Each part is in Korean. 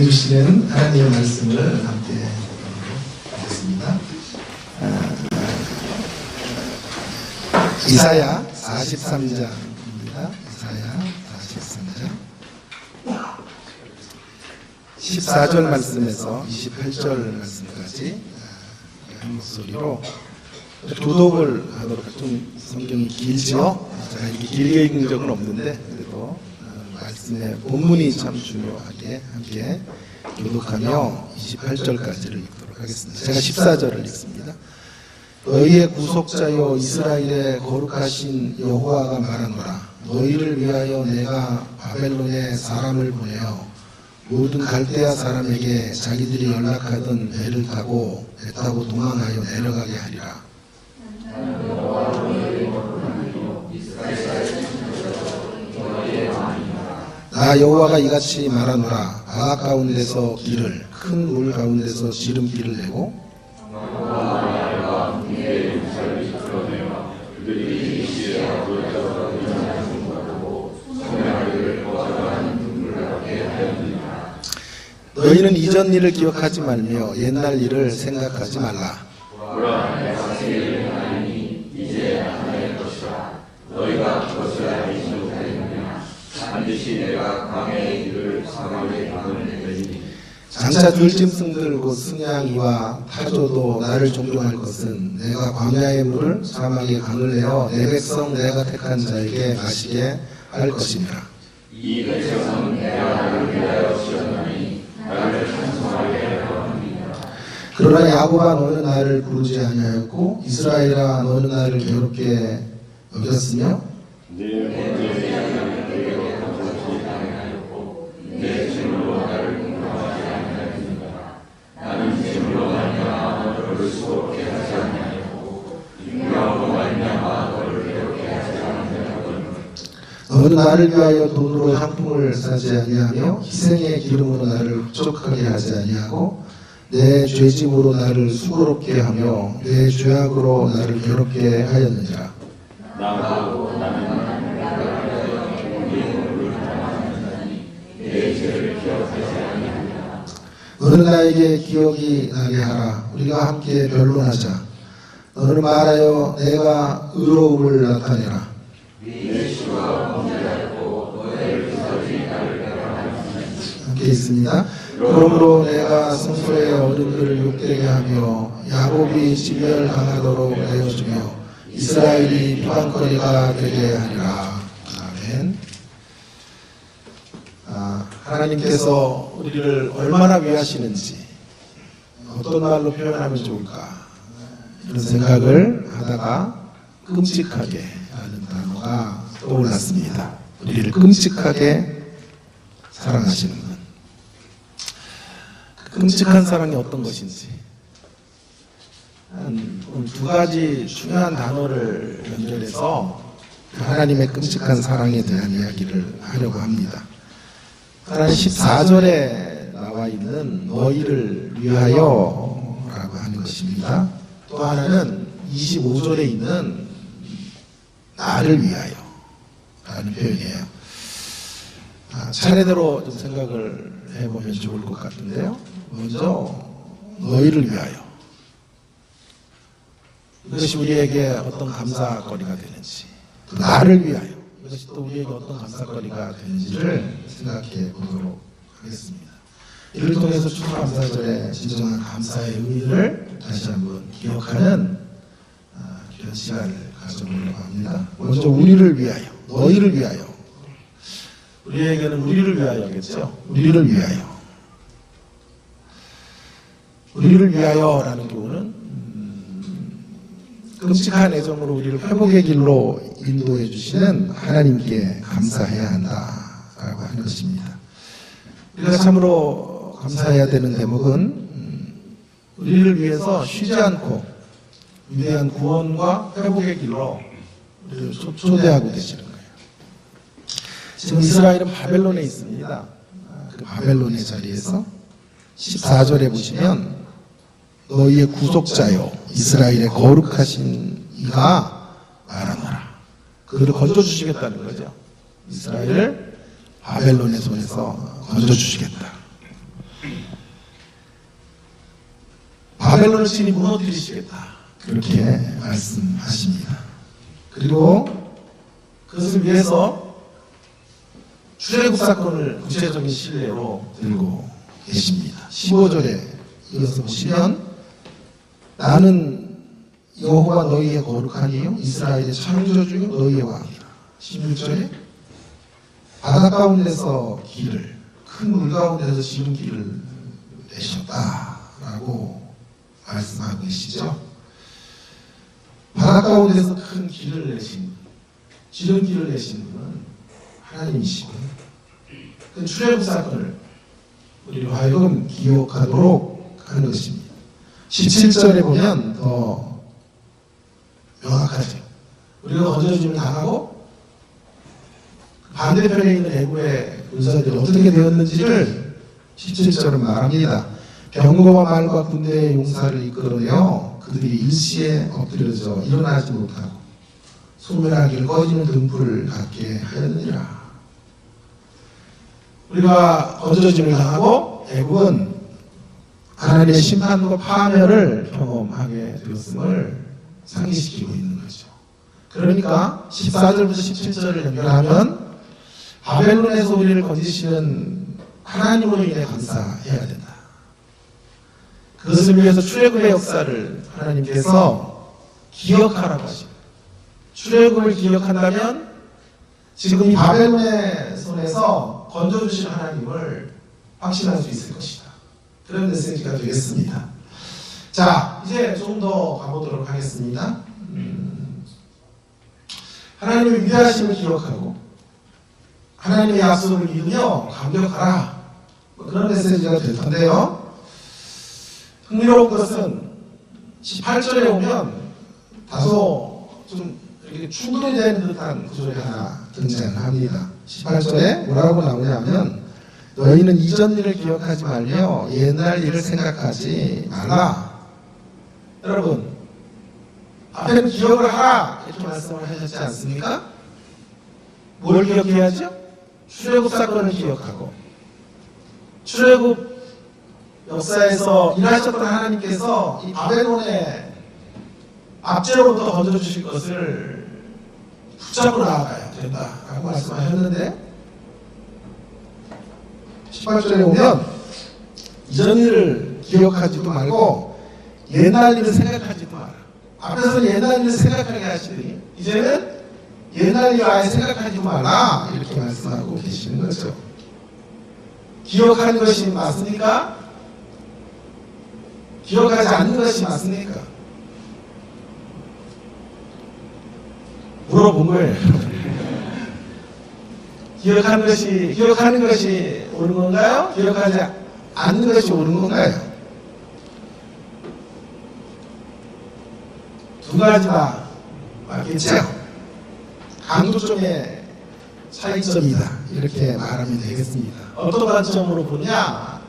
주시는 하나님의 말씀을 함께 보겠습니다. 이사야 43장입니다. 이사야 43장 14절 말씀에서 28절 말씀까지 한 목소리로 교독을 하도록 좀 성경이 길죠? 제가 이렇게 길게 읽은 적은 없는데 그래도 말씀의 본문이 참 중요하게 함께 교독하며 28절까지를 읽도록 하겠습니다. 제가 14절을 읽습니다. 너희의 구속자여 이스라엘의 거룩하신 여호와가 말하노라. 너희를 위하여 내가 바벨론에 사람을 보내어 모든 갈대아 사람에게 자기들이 연락하던 배를 타고 배 타고 도망하여 내려가게 하리라. 나 여호와가 이같이 말하노라. 바다 가운데서 길을 큰 물 가운데서 지름길을 내고 너희는 이전 일을 기억하지 말며 옛날 일을 생각하지 말라. 너희가 그것을 알지 못하였느냐. 반드시 내가 광야의 일을 사막에 막으리니 장차 들짐승들 곧 승냥이와 타조도 나를 존경할 것은 내가 광야의 물을 사막에 강을 내어 내 백성 내가 택한 자에게 마시게 할 것이니라. 이 백성은 내가 나를 위하여 지었나니 나를 찬송하게 하려 함이니라. 그러나 야곱아 너는 나를 부르지 아니하였고 이스라엘아 너는 나를 괴롭게 여겼으며 내 죄물로 나를 공경하지 아니하였느니라. 나는 죄물로 말미암아 너를 수고롭게 하지 아니하였고 인명으로 말미암아 너를 괴롭게 하지 아니하였거든. 너는 나를 위하여 돈으로 향품을 사지 아니하며 희생의 기름으로 나를 흡족하게 하지 아니하고 내 죄짐으로 나를 수고롭게 하며 내 죄악으로 나를 괴롭게 하였느니라. 나도 나는 내 죄를 기억하지 아니하리라. 너는 나에게 기억이 나게 하라. 우리가 함께 변론하자. 너는 말하여 내가 의로움을 나타내라. 함께 있습니다. 그러므로 내가 성소의 어른들을 욕되게 하며 야곱이 진멸당하도록 내어주며 이스라엘이 비방거리가 되게 하리라. 아멘. 하나님께서 우리를 얼마나 위하시는지 어떤 말로 표현하면 좋을까 이런 생각을 하다가 끔찍하게 하는 단어가 떠올랐습니다. 우리를 끔찍하게 사랑하시는 분. 그 끔찍한 사랑이 어떤 것인지 오늘 두 가지 중요한 단어를 연결해서 하나님의 끔찍한 사랑에 대한 이야기를 하려고 합니다. 하나는 14절에 나와 있는 너희를 위하여 라고 하는 것입니다. 또 하나는 25절에 있는 나를 위하여 라는 표현이에요. 차례대로 좀 생각을 해보면 좋을 것 같은데요. 먼저 너희를 위하여. 이것이 우리에게 어떤 감사거리가 되는지, 또 나를 위하여 이것이 또 우리에게 어떤 감사거리가 되는지를 생각해 보도록 하겠습니다. 이를 통해서 추수감사절의 진정한 감사의 의미를 다시 한번 기억하는 그런 시간을 가져보려고 합니다. 먼저 우리를 위하여, 너희를 위하여. 우리에게는 우리를 위하여겠죠. 우리를 위하여. 우리를 위하여라는 교훈은 끔찍한 애정으로 우리를 회복의 길로 인도해 주시는 하나님께 감사해야 한다라고 하는 것입니다. 우리가 참으로 감사해야 되는 대목은 우리를 위해서 쉬지 않고 위대한 구원과 회복의 길로 우리를 초대하고 계시는 거예요. 지금 이스라엘은 바벨론에 있습니다. 그 바벨론의 자리에서 14절에 보시면 너희의 구속자요 이스라엘의 거룩하신 이가 말하노라. 그들을 건져주시겠다는 거죠. 이스라엘을 바벨론의 손에서 건져주시겠다. 바벨론을 친히 무너뜨리시겠다. 그렇게 말씀하십니다. 그리고 그것을 위해서 출애굽 사건을 구체적인 신뢰로 들고 계십니다. 15절에 이어서 보시면 나는 여호와 너희의 거룩한 이요 이스라엘의 창조주요 너희의 왕이라. 16절에 바다 가운데서 길을 큰 물 가운데서 지름길을 내셨다라고 말씀하고 계시죠. 바다 가운데서 큰 길을 내신 지름길을 내신 분은 하나님이시고 그 출애굽 사건을 우리로 하여금 기억하도록 하는 것입니다. 17절에 보면 더 명확하죠. 우리가 건져짐을 당하고 반대편에 있는 애국의 군사들이 어떻게 되었는지를 17절은 말합니다. 병거와 말과 군대의 용사를 이끌어내어 그들이 일시에 엎드려져 일어나지 못하고 소멸하기를 꺼지는 등불을 갖게 하였느니라. 우리가 건져짐을 당하고 애국은 하나님의 심판과 파멸을 경험하게 되었음을 상기시키고 있는 거죠. 그러니까 14절부터 17절을 연결하면 바벨론에서 우리를 건지시는 하나님으로 인해 감사해야 된다. 그것을 위해서 출애굽의 역사를 하나님께서 기억하라고 하십니다. 출애굽을 기억한다면 지금 이 바벨론의 손에서 건져주신 하나님을 확신할 수 있을 것이다. 그런 메시지가 되겠습니다. 자, 이제 좀 더 가보도록 하겠습니다. 하나님의 위대하심을 기억하고 하나님의 약속을 믿으며 감격하라. 그런 메시지가 될 텐데요. 흥미로운 것은 18절에 오면 다소 좀 이렇게 충돌이 되는 듯한 구절이 하나 등장합니다. 18절에 뭐라고 나오냐면 너희는 이전 일을 기억하지 말며 옛날 일을 생각하지 말라. 여러분, 앞에는 기억을 하라 이렇게 말씀을 하셨지 않습니까? 뭘 기억해야죠? 출애굽 사건을 기억하고 출애굽 역사에서 일하셨던 하나님께서 이 바벨론의 압제로부터 건져주실 것을 붙잡고 나아가야 된다라고 말씀하셨는데 18절에 오면 이전 일을 기억하지도 말고 옛날 일을 생각하지도 마라. 앞에서는 옛날 일을 생각하게 하시더니 이제는 옛날 일을 아예 생각하지도 말라 이렇게 말씀하고 계시는 거죠. 기억하는 것이 맞습니까? 기억하지 않는 것이 맞습니까? 물어본 거예요. 기억하는 것이 옳은 건가요? 기억하지 않는 것이 옳은 건가요? 두 가지 다 맞겠죠? 강도점의 차이점이다. 이렇게 말하면 되겠습니다. 어떤 관점으로 보냐에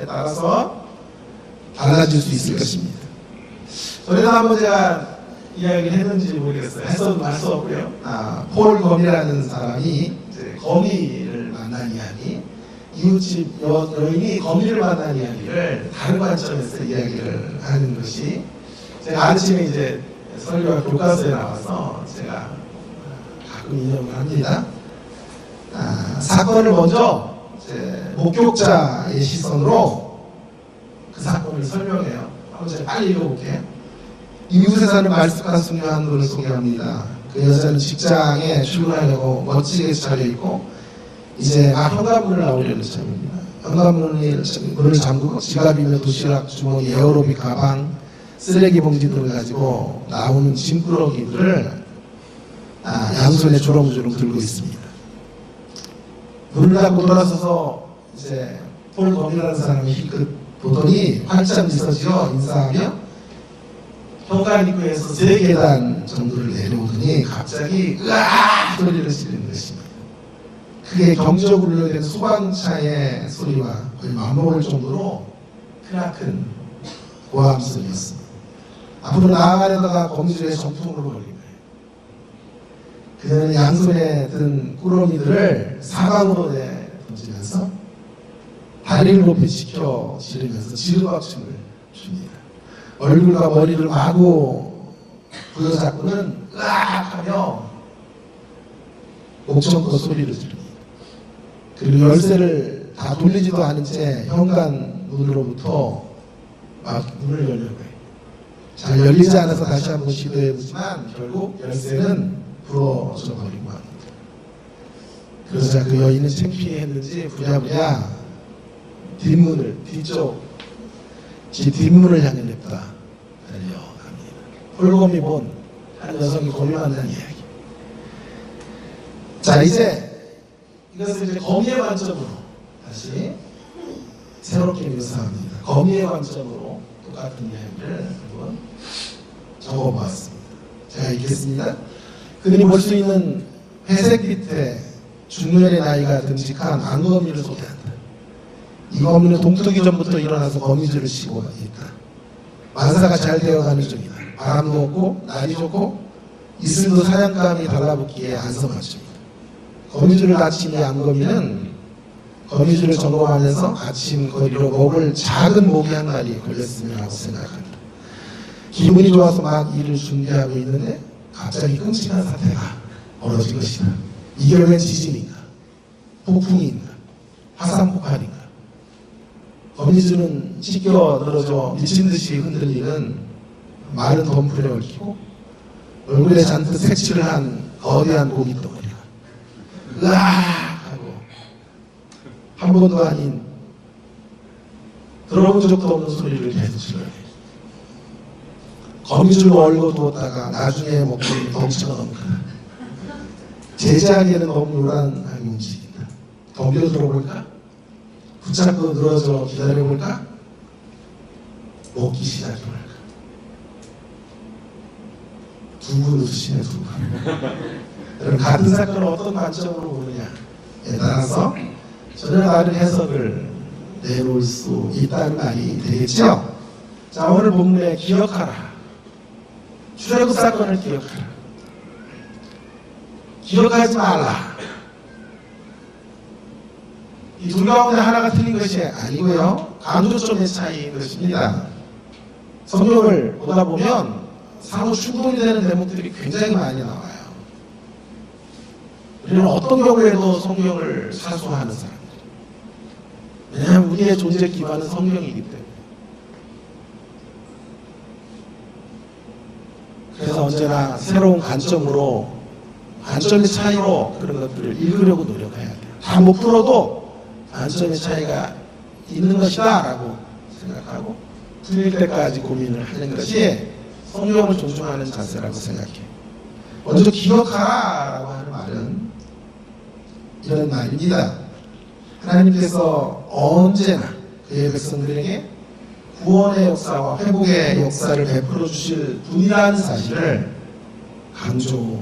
따라서 달라질 수 있을 것입니다. 전에도 한번 제가 이야기를 했는지 모르겠어요. 했어도 할 수 없고요. 폴 검이라는 사람이 이제 거미를 만난 이야기, 이웃집 여인이 거미를 만난 이야기를 다른 관점에서 이야기를 하는 것이 제가 아침에 이제 설교와 교과서에 나와서 제가 가끔 인용을 합니다. 사건을 먼저 목격자의 시선으로 그 사건을 설명해요. 한번 제가 빨리 읽어볼게요. 이웃에 사는 말쑥한 소녀 한 분을 소개합니다. 그 여자는 직장에 출근하려고 멋지게 차려입고 이제 막 현관문을 나오려는 참입니다. 현관문을 잠그고 지갑이며 도시락 주머니, 에어로빅 가방, 쓰레기 봉지 등을 가지고 나오는 짐꾸러기들을 양손에 조롱조롱 들고 있습니다. 눈을 닫고 돌아서서 이제 폴 검이라는 사람이 힐끗 보더니 활짝 미소지어 인사하며 현관 입구에서 3계단 정도를 내려오더니 갑자기 으아 소리를 지르는 것입니다. 그게 경적으로 울려대는 소방차의 소리와 거의 맞먹을 정도로 크나큰 고함 소리였습니다. 앞으로 나아가려다가 거미줄에 정통으로 걸린 거예요. 그녀는 양손에 든 꾸러미들을 사방으로 던지면서 다리를 높이 지켜 지르면서 지르박춤을 춥니다. 얼굴과 머리를 마구 부여잡고는 으악 하며 목청껏 소리를 지릅니다. 그리고 열쇠를 다 돌리지도 않은 채 현관 문으로부터 막 문을 열려고 해요. 잘 열리지 않아서 다시 한번 시도해보지만 결국 열쇠는 부러져 버리고 합니다. 그러자 그 여인은 창피했는지 부랴부랴 뒷문을 집 뒷문을 향해 냅다 달려갑니다. 홀곰이 본 한 여성이 곰이 만난 이야기. 자, 이제 이것을 이제 거미의 관점으로 다시 새롭게 묘사합니다. 거미의 관점으로 똑같은 이야기를 한번 적어보았습니다. 제가 읽겠습니다. 그들이 볼 수 있는 회색빛의 중년의 나이가 듬직한 앙거미를 소개한다. 이 거미는 동트기 전부터 일어나서 거미줄을 치고 있다. 만사가 잘 되어가는 중이다. 바람도 없고 날이 좋고 이슬도 사냥감이 달라붙기에 안성맞춤이다. 거미줄을 다친 이 앙거미는 거미줄을 점검하면서 아침 거리로 먹을 작은 모기 한 마리 걸렸으면 하고 생각한다. 기분이 좋아서 막 일을 준비하고 있는데 갑자기 끔찍한 사태가 벌어진 것이다. 이게 웬 지진인가? 폭풍인가? 화산폭발인가? 거미줄은 찢겨 늘어져 미친 듯이 흔들리는 마른 덤불에 얽히고 얼굴에 잔뜩 색칠을 한 거대한 고기 덩어리가 으악 하고 한 번도 아닌 들어본 적도 없는 소리를 계속 질러요. 거미줄로 얼고 두었다가 나중에 먹더니 덩치가 너무 크다. 제자리에는 너무 요란하게 움직인다. 덤벼 들어볼까? 붙잡고 늘어져 기다려볼까? 먹기 시작해볼까? 두 분 웃으시네, 두 분. 여러분, 같은 사건을 어떤 관점으로 보느냐에 따라서 전혀 다른 해석을 내놓을 수 있다는 말이 되겠죠? 자, 오늘 본문에 기억하라. 출애굽 사건을 기억하라. 기억하지 말라. 이 둘 가운데 하나가 틀린 것이 아니고요. 강조점의 차이인 것입니다. 성경을 보다 보면 상호 충돌이 되는 대목들이 굉장히 많이 나와요. 우리는 어떤 경우에도 성경을 사수하는 사람들. 왜냐하면 우리의 존재 기반은 성경이기 때문에. 그래서 언제나 새로운 관점의 차이로 그런 것들을 읽으려고 노력해야 돼요. 다 못 풀어도 관점의 차이가 있는 것이다 라고 생각하고 풀릴 때까지 고민을 하는 것이 성경을 존중하는 자세라고 생각해요. 먼저 기억하라 라고 하는 말은 이런 말입니다. 하나님께서 언제나 그의 백성들에게 구원의 역사와 회복의 역사를 베풀어 주실 분이라는 사실을 강조하기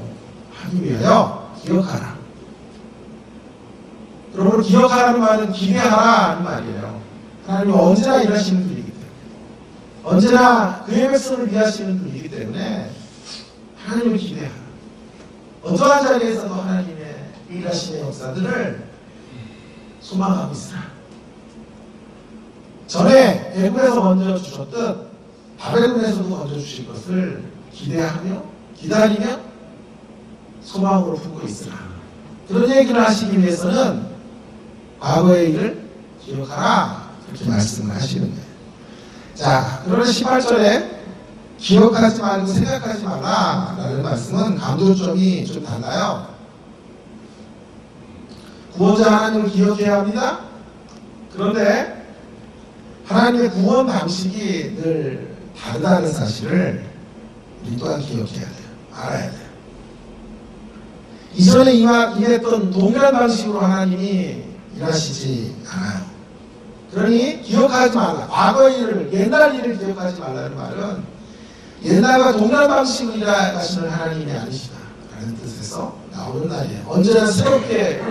위하여 기억하라. 그러므로 기억하라는 말은 기대하라는 말이에요. 하나님이 언제나 일하시는 분이기 때문에, 언제나 그의 백성을 위하시는 분이기 때문에 하나님을 기대하라. 어떠한 자리에서도 하나님의 일하심의 역사들을 소망하고 있으라. 전에 애굽에서 먼저 주셨듯 바벨론에서도 먼저 주실 것을 기대하며 기다리며 소망으로 품고 있으라. 그런 얘기를 하시기 위해서는 과거의 일을 기억하라 그렇게 말씀을 하시는 거예요. 자, 그러면 18절에 기억하지 말고 생각하지 말라 라는 말씀은 강조점이 좀 달라요. 구원자 하나님을 기억해야 합니다. 그런데 하나님의 구원 방식이 늘 다르다는 사실을 우리 또한 기억해야 돼요. 알아야 돼요. 이전에 임했던 동일한 방식으로 하나님이 일하시지 않아요. 그러니 기억하지 말라. 과거의 일을, 옛날 일을 기억하지 말라는 말은 옛날과 동일한 방식으로 일하시는 하나님이 아니시다 라는 뜻에서 나오는 말이에요. 언제나 새롭게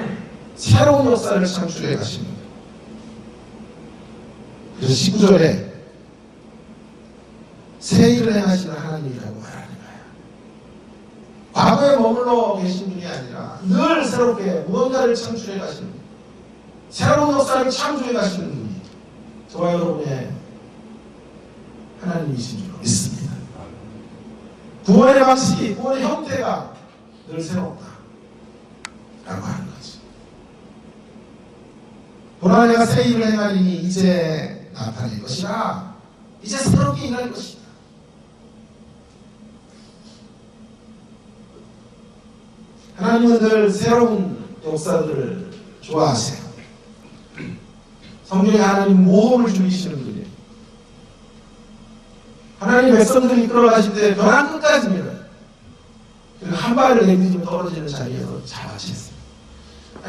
새로운 역사를 창출해 가시는 거예요. 그래서 19절에 새 일을 행하시는 하나님이라고 말하는 거예요. 과거에 머물러 계신 분이 아니라 늘 새롭게 무언가를 창출해 가시는 분, 새로운 역사를 창조해 가시는 분이 저와 여러분의 하나님이신 줄 믿습니다. 구원의 방식이, 구원의 형태가 늘 새롭다 라고 하는 거죠. 보라 내가 새 일을 행하리니 이제 나타낼 것이라. 이제 새롭게 일할 것이다. 하나님은 늘 새로운 역사들을 좋아하세요. 성경에 하나님 모험을 즐기시는 분이에요. 하나님 백성들이 이끌어가실 때 벼랑 끝까지입니다. 그리고 한 발을 내딛으면 떨어지는 자리에서 잡아주셨어요.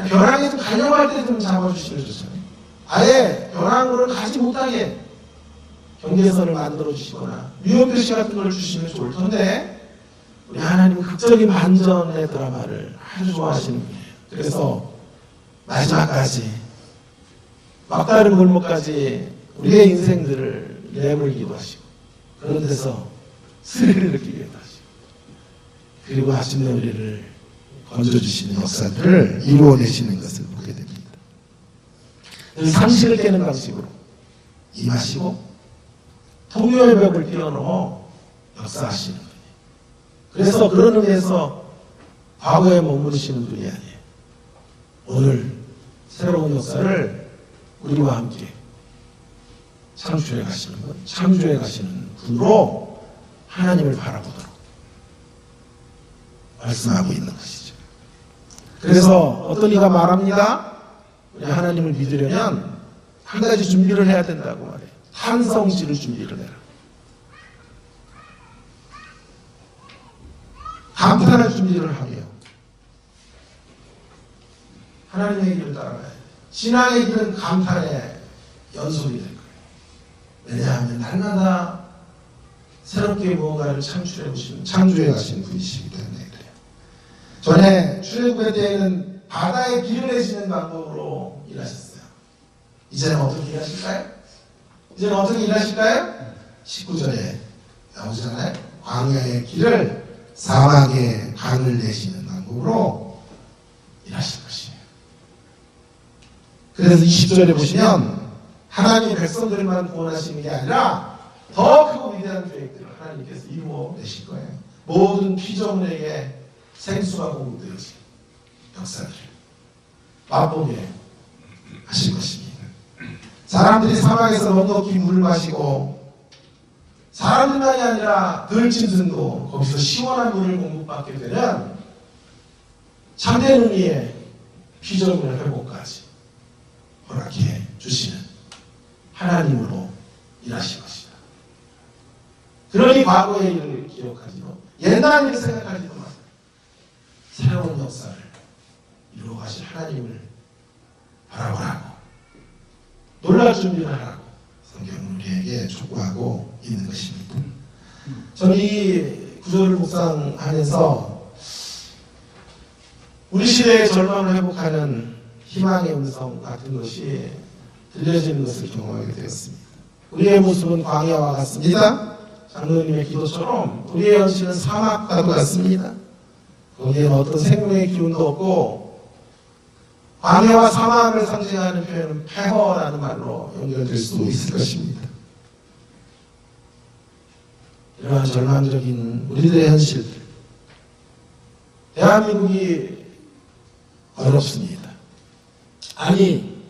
벼랑에 좀 가려고 할 때 좀 잡아주시는 거잖아요. 아예 벼랑으로 가지 못하게 경계선을 만들어주시거나 위험표시 같은 걸 주시면 좋을 텐데, 우리 하나님은 극적인 반전의 드라마를 아주 좋아하시는 분이에요. 그래서 마지막까지, 막다른 골목까지 우리의 인생들을 내몰기도 하시고, 그런 데서 스릴을 느끼기도 하시고, 그리고 마침내 우리를 건져주시는 역사들을 이루어내시는 것을 보게 됩니다. 상식을 깨는 방식으로 임하시고 통요의 벽을 뛰어넘어 역사하시는 분이에요. 그래서 그런 의미에서 과거에 머무르시는 분이 아니에요. 오늘 새로운 역사를 우리와 함께 창조해 가시는 분, 창조해 가시는 분으로 하나님을 바라보도록 말씀하고 있는 것이죠. 그래서 어떤 이가 말합니다. 우리 하나님을 믿으려면 한 가지 준비를 해야 된다고 말해요. 탄성지를 준비를 해라. 감탄할 준비를 하며 하나님의 길을 따라가야 돼요. 신앙의 길은 감탄의 연속이 될 거예요. 왜냐하면 날마다 새롭게 무언가를 창조해 가시는 분이시기 때문에 그래요. 전에 출애굽의 때에는 바다에 길을 내시는 방법으로 일하셨어요. 이제는 어떻게 일하실까요? 19절에 나오잖아요. 광야의 길을 사막의 강을 내시는 방법으로 일하실 것이에요. 그래서 20절에 보시면 하나님 백성들만 구원하시는 게 아니라 더 크고 위대한 계획들을 하나님께서 이루어내실 거예요. 모든 피조물에게 생수가 공급되어진 역사들을 맛보게 하실 것입니다. 사람들이 사막에서 넉넉히 물을 마시고, 사람들만이 아니라 들짐승도 거기서 시원한 물을 공급받게 되면 참된 의미의 피조물 회복까지 허락해 주시는 하나님으로 일하실 것이다. 그러니 과거의 일을 기억하지도, 옛날 일을 생각하지도 마세요. 새로운 역사를 이루어가실 하나님을 바라보라고, 놀랄 준비를 하라고 성경은 우리에게 촉구하고 있는 것입니다. 저는 이 구절을 묵상하면서 우리 시대의 절망을 회복하는 희망의 음성 같은 것이 들려지는 것을 경험하게 되었습니다. 우리의 모습은 광야와 같습니다. 장로님의 기도처럼 우리의 현실은 사막과 같습니다. 거기에는 어떤 생명의 기운도 없고, 광야와 사막을 상징하는 표현은 폐허라는 말로 연결될 수 있을 것입니다. 이러한 절망적인 우리들의 현실들, 대한민국이 어렵습니다. 아니,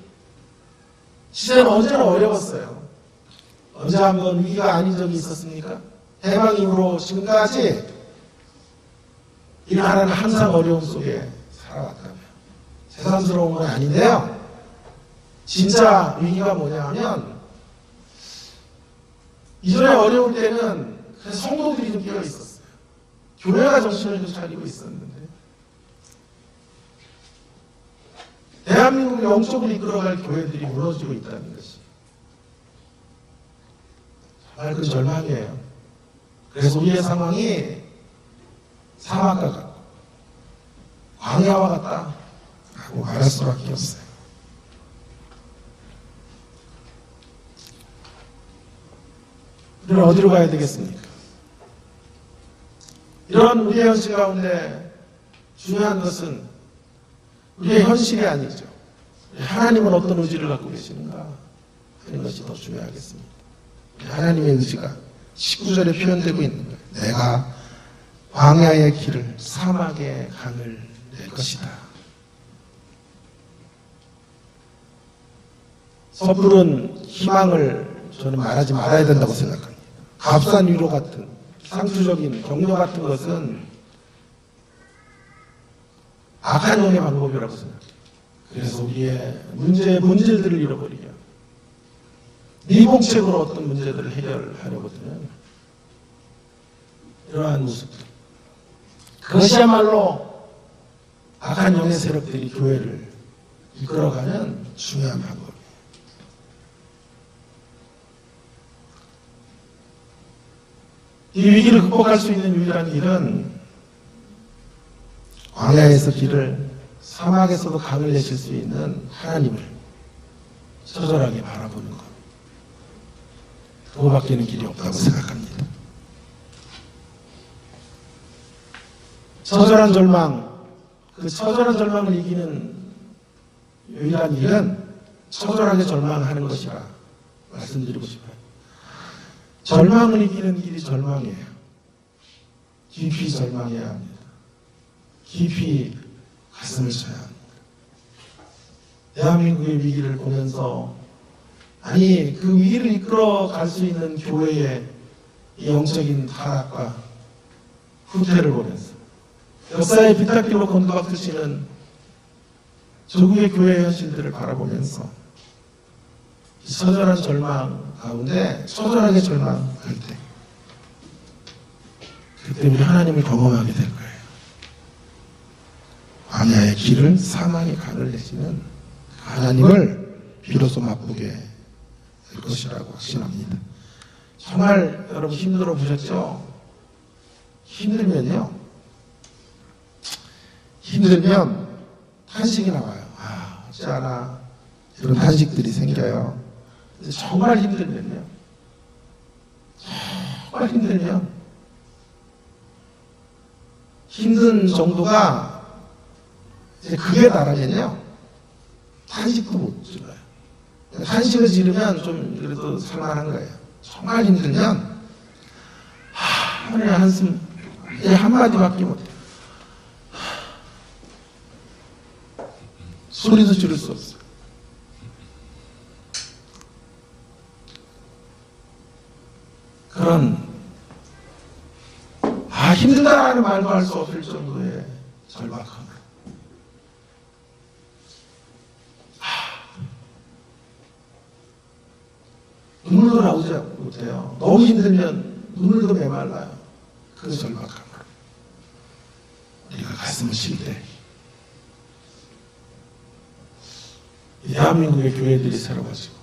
시대는 언제나 어려웠어요. 언제 한번 위기가 아닌 적이 있었습니까? 해방 이후로 지금까지 이 나라는 항상 어려움 속에 살아왔다며. 새삼스러운 건 아닌데요. 진짜 위기가 뭐냐 하면, 이전에 어려울 때는 성도들이 좀 끼어 있었어요. 교회가 정신을 좀 차리고 있었는데, 대한민국을 영적으로 이끌어갈 교회들이 무너지고 있다는 것이 정말 그 절망이에요. 그래서 우리의 상황이 사막과 같고 광야와 같다 하고 말할 수밖에 없어요. 우리는 어디로 가야 되겠습니까? 이런 우리의 현실 가운데 중요한 것은 우리의 현실이 아니죠. 하나님은 어떤 의지를 갖고 계시는가 하는 것이 더 중요하겠습니다. 하나님의 의지가 19절에 표현되고 있는 거예요. 내가 광야의 길을 사막의 강을 낼 것이다. 섣부른 희망을 저는 말하지 말아야 된다고 생각합니다. 값싼 위로 같은 상투적인 격려 같은 것은 악한 영의 방법이라고 생각해요. 그래서 우리의 문제의 본질들을 잃어버리냐, 미봉책으로 어떤 문제들을 해결하려거든요. 이러한 모습들, 그것이야말로 악한 영의 세력들이 교회를 이끌어가는 중요한 방법이에요. 이 위기를 극복할 수 있는 유일한 길은 광야에서 길을, 사막에서도 강을 내실 수 있는 하나님을 처절하게 바라보는 것, 그거밖에는 길이 없다고 생각합니다. 처절한 절망, 그 처절한 절망을 이기는 유일한 길은 처절하게 절망하는 것이라 말씀드리고 싶어요. 절망을 이기는 길이 절망이에요. 깊이 절망해야 합니다. 깊이 가슴을 쳐야 합니다. 대한민국의 위기를 보면서, 아니 그 위기를 이끌어 갈 수 있는 교회의 이 영적인 타락과 후퇴를 보면서, 역사의 비탈길로 곤두박질치는 조국의 교회의 현실들을 바라보면서 이 처절한 절망 가운데 처절하게 절망할 때, 그때 우리 하나님을 경험하게 될 거예요. 광야의 길을, 사망의 강을 내시는 하나님을 비로소 맛보게 될 것이라고 확신합니다. 정말 여러분 힘들어 보셨죠? 힘들면 탄식이 나와요. 어찌하나 이런 탄식들이 생겨요. 정말 힘들면 힘든 정도가 이제 극에 달하면요, 탄식도 못 질러요. 탄식을 지르면 좀 그래도 살만한 거예요. 정말 힘들면 하늘의 한숨 한마디밖에 못해요. 소리도 지를 수 없어요. 그런 힘들다라는 말도 할 수 없을 정도의 절박함, 눈물도 나오지 못해요. 너무 힘들면 눈물도 메말라요. 그 절박함으로 우리가 가슴을 칠 때, 대한민국의 교회들이 새로워지고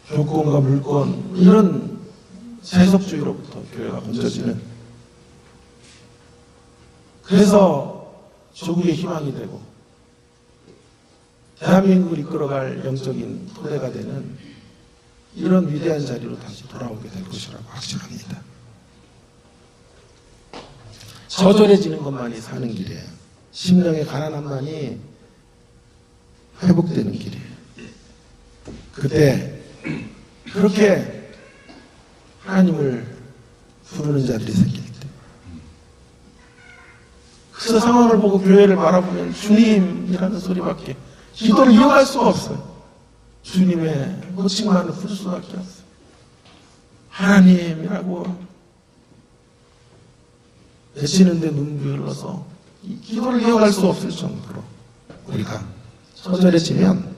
교권과 물권, 이런 세속주의로부터 교회가 건져지는, 그래서 조국의 희망이 되고 대한민국을 이끌어갈 영적인 토대가 되는 이런 위대한 자리로 다시 돌아오게 될 것이라고 확신합니다. 처절해지는 것만이 사는 길이에요. 심령의 가난함만이 회복되는 길이에요. 그때 그렇게 하나님을 부르는 자들이 생길 때, 그 상황을 보고 교회를 바라보면 주님이라는 소리밖에, 기도를 이어갈 수가 없어요. 주님의 호칭만을 부를 수밖에 없어요. 하나님이라고 외치는데 눈물이 흘러서 이 기도를 이어갈 수 없을 정도로 우리가 처절해지면,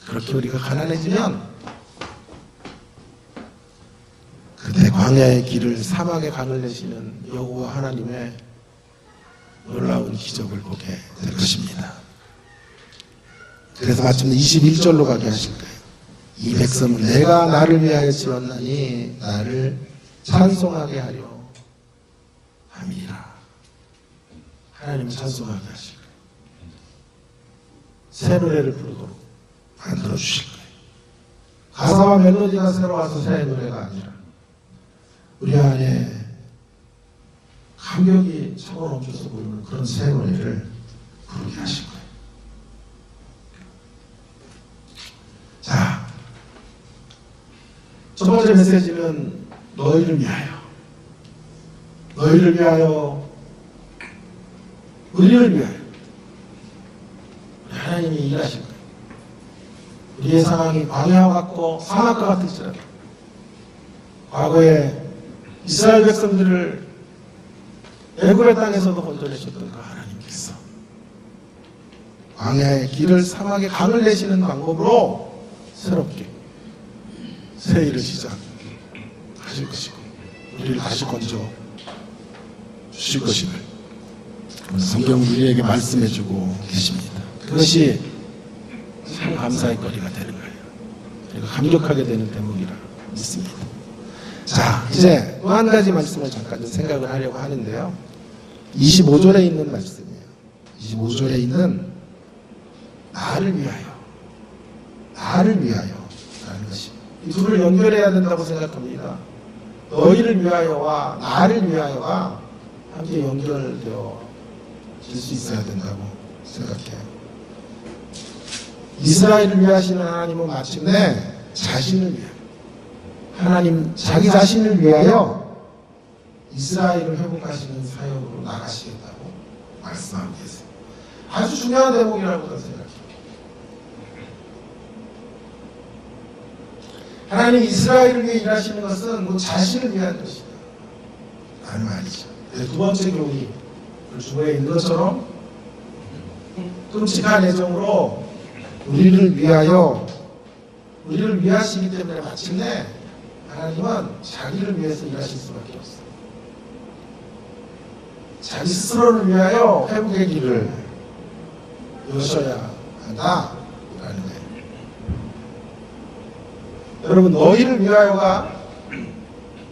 그렇게 우리가 가난해지면, 그때 광야의 길을, 사막의 강을 내시는 여호와 하나님의 놀라운 기적을 보게 될 것입니다. 그래서 마침내 21절로 가게 하실 거예요. 이 백성은 내가 나를 위하여 지었나니 나를 찬송하게 하려 함이라. 하나님을 찬송하게 하실 거예요. 새 노래를 부르도록 만들어 주실 거예요. 가사와 멜로디가 새로 와서 새 노래가 아니라 우리 안에 감격이 차고 넘쳐서 부르는 그런 새 노래를 부르게 하실 거예요. 자, 첫 번째 메시지는 너희를 위하여. 너희를 위하여. 우리를 위하여. 하나님이 일하신 거예요. 우리의 상황이 광야와 같고 사막과 같을지라도 과거에 이스라엘 백성들을 애굽의 땅에서도 건져내셨던 그 하나님께서 광야의 길을 사막에 강을 내시는 방법으로 새롭게 새 일을 시작하실 것이고 우리를 다시 건져 주실 것임을 성경은 우리에게 말씀해주고 계십니다. 그것이 참 감사의 거리가 되는 거예요. 그리고 감격하게 되는 대목이라 믿습니다. 자, 이제 또 한 가지 말씀을 잠깐 생각을 하려고 하는데요. 25절에 있는 말씀이에요. 25절에 있는 나를 위하여. 나를 위하여 라는 것이 이 둘을 연결해야 된다고 생각합니다. 너희를 위하여와 나를 위하여가 함께 연결되어 질 수 있어야 된다고 생각해요. 이스라엘을 위하시는 하나님은 마침내 자신을 위하여 하나님 자기 자신을 위하여 이스라엘을 회복하시는 사역으로 나가시겠다고 말씀하고 계세요. 아주 중요한 대목이라고 저는 생각해요. 하나님 이스라엘을 위해 일하시는 것은 뭐 자신을 위한 것이다 라는 말이죠. 두 번째 교훈이 주보에 있는 것처럼 끔찍한 애정으로 우리를 위하여 우리를 위하시기 때문에 마침내 하나님은 자기를 위해서 일하실 수밖에 없어요. 자기 스스로를 위하여 회복의 길을 여셔야 한다 라는 거예요. 여러분 너희를 위하여가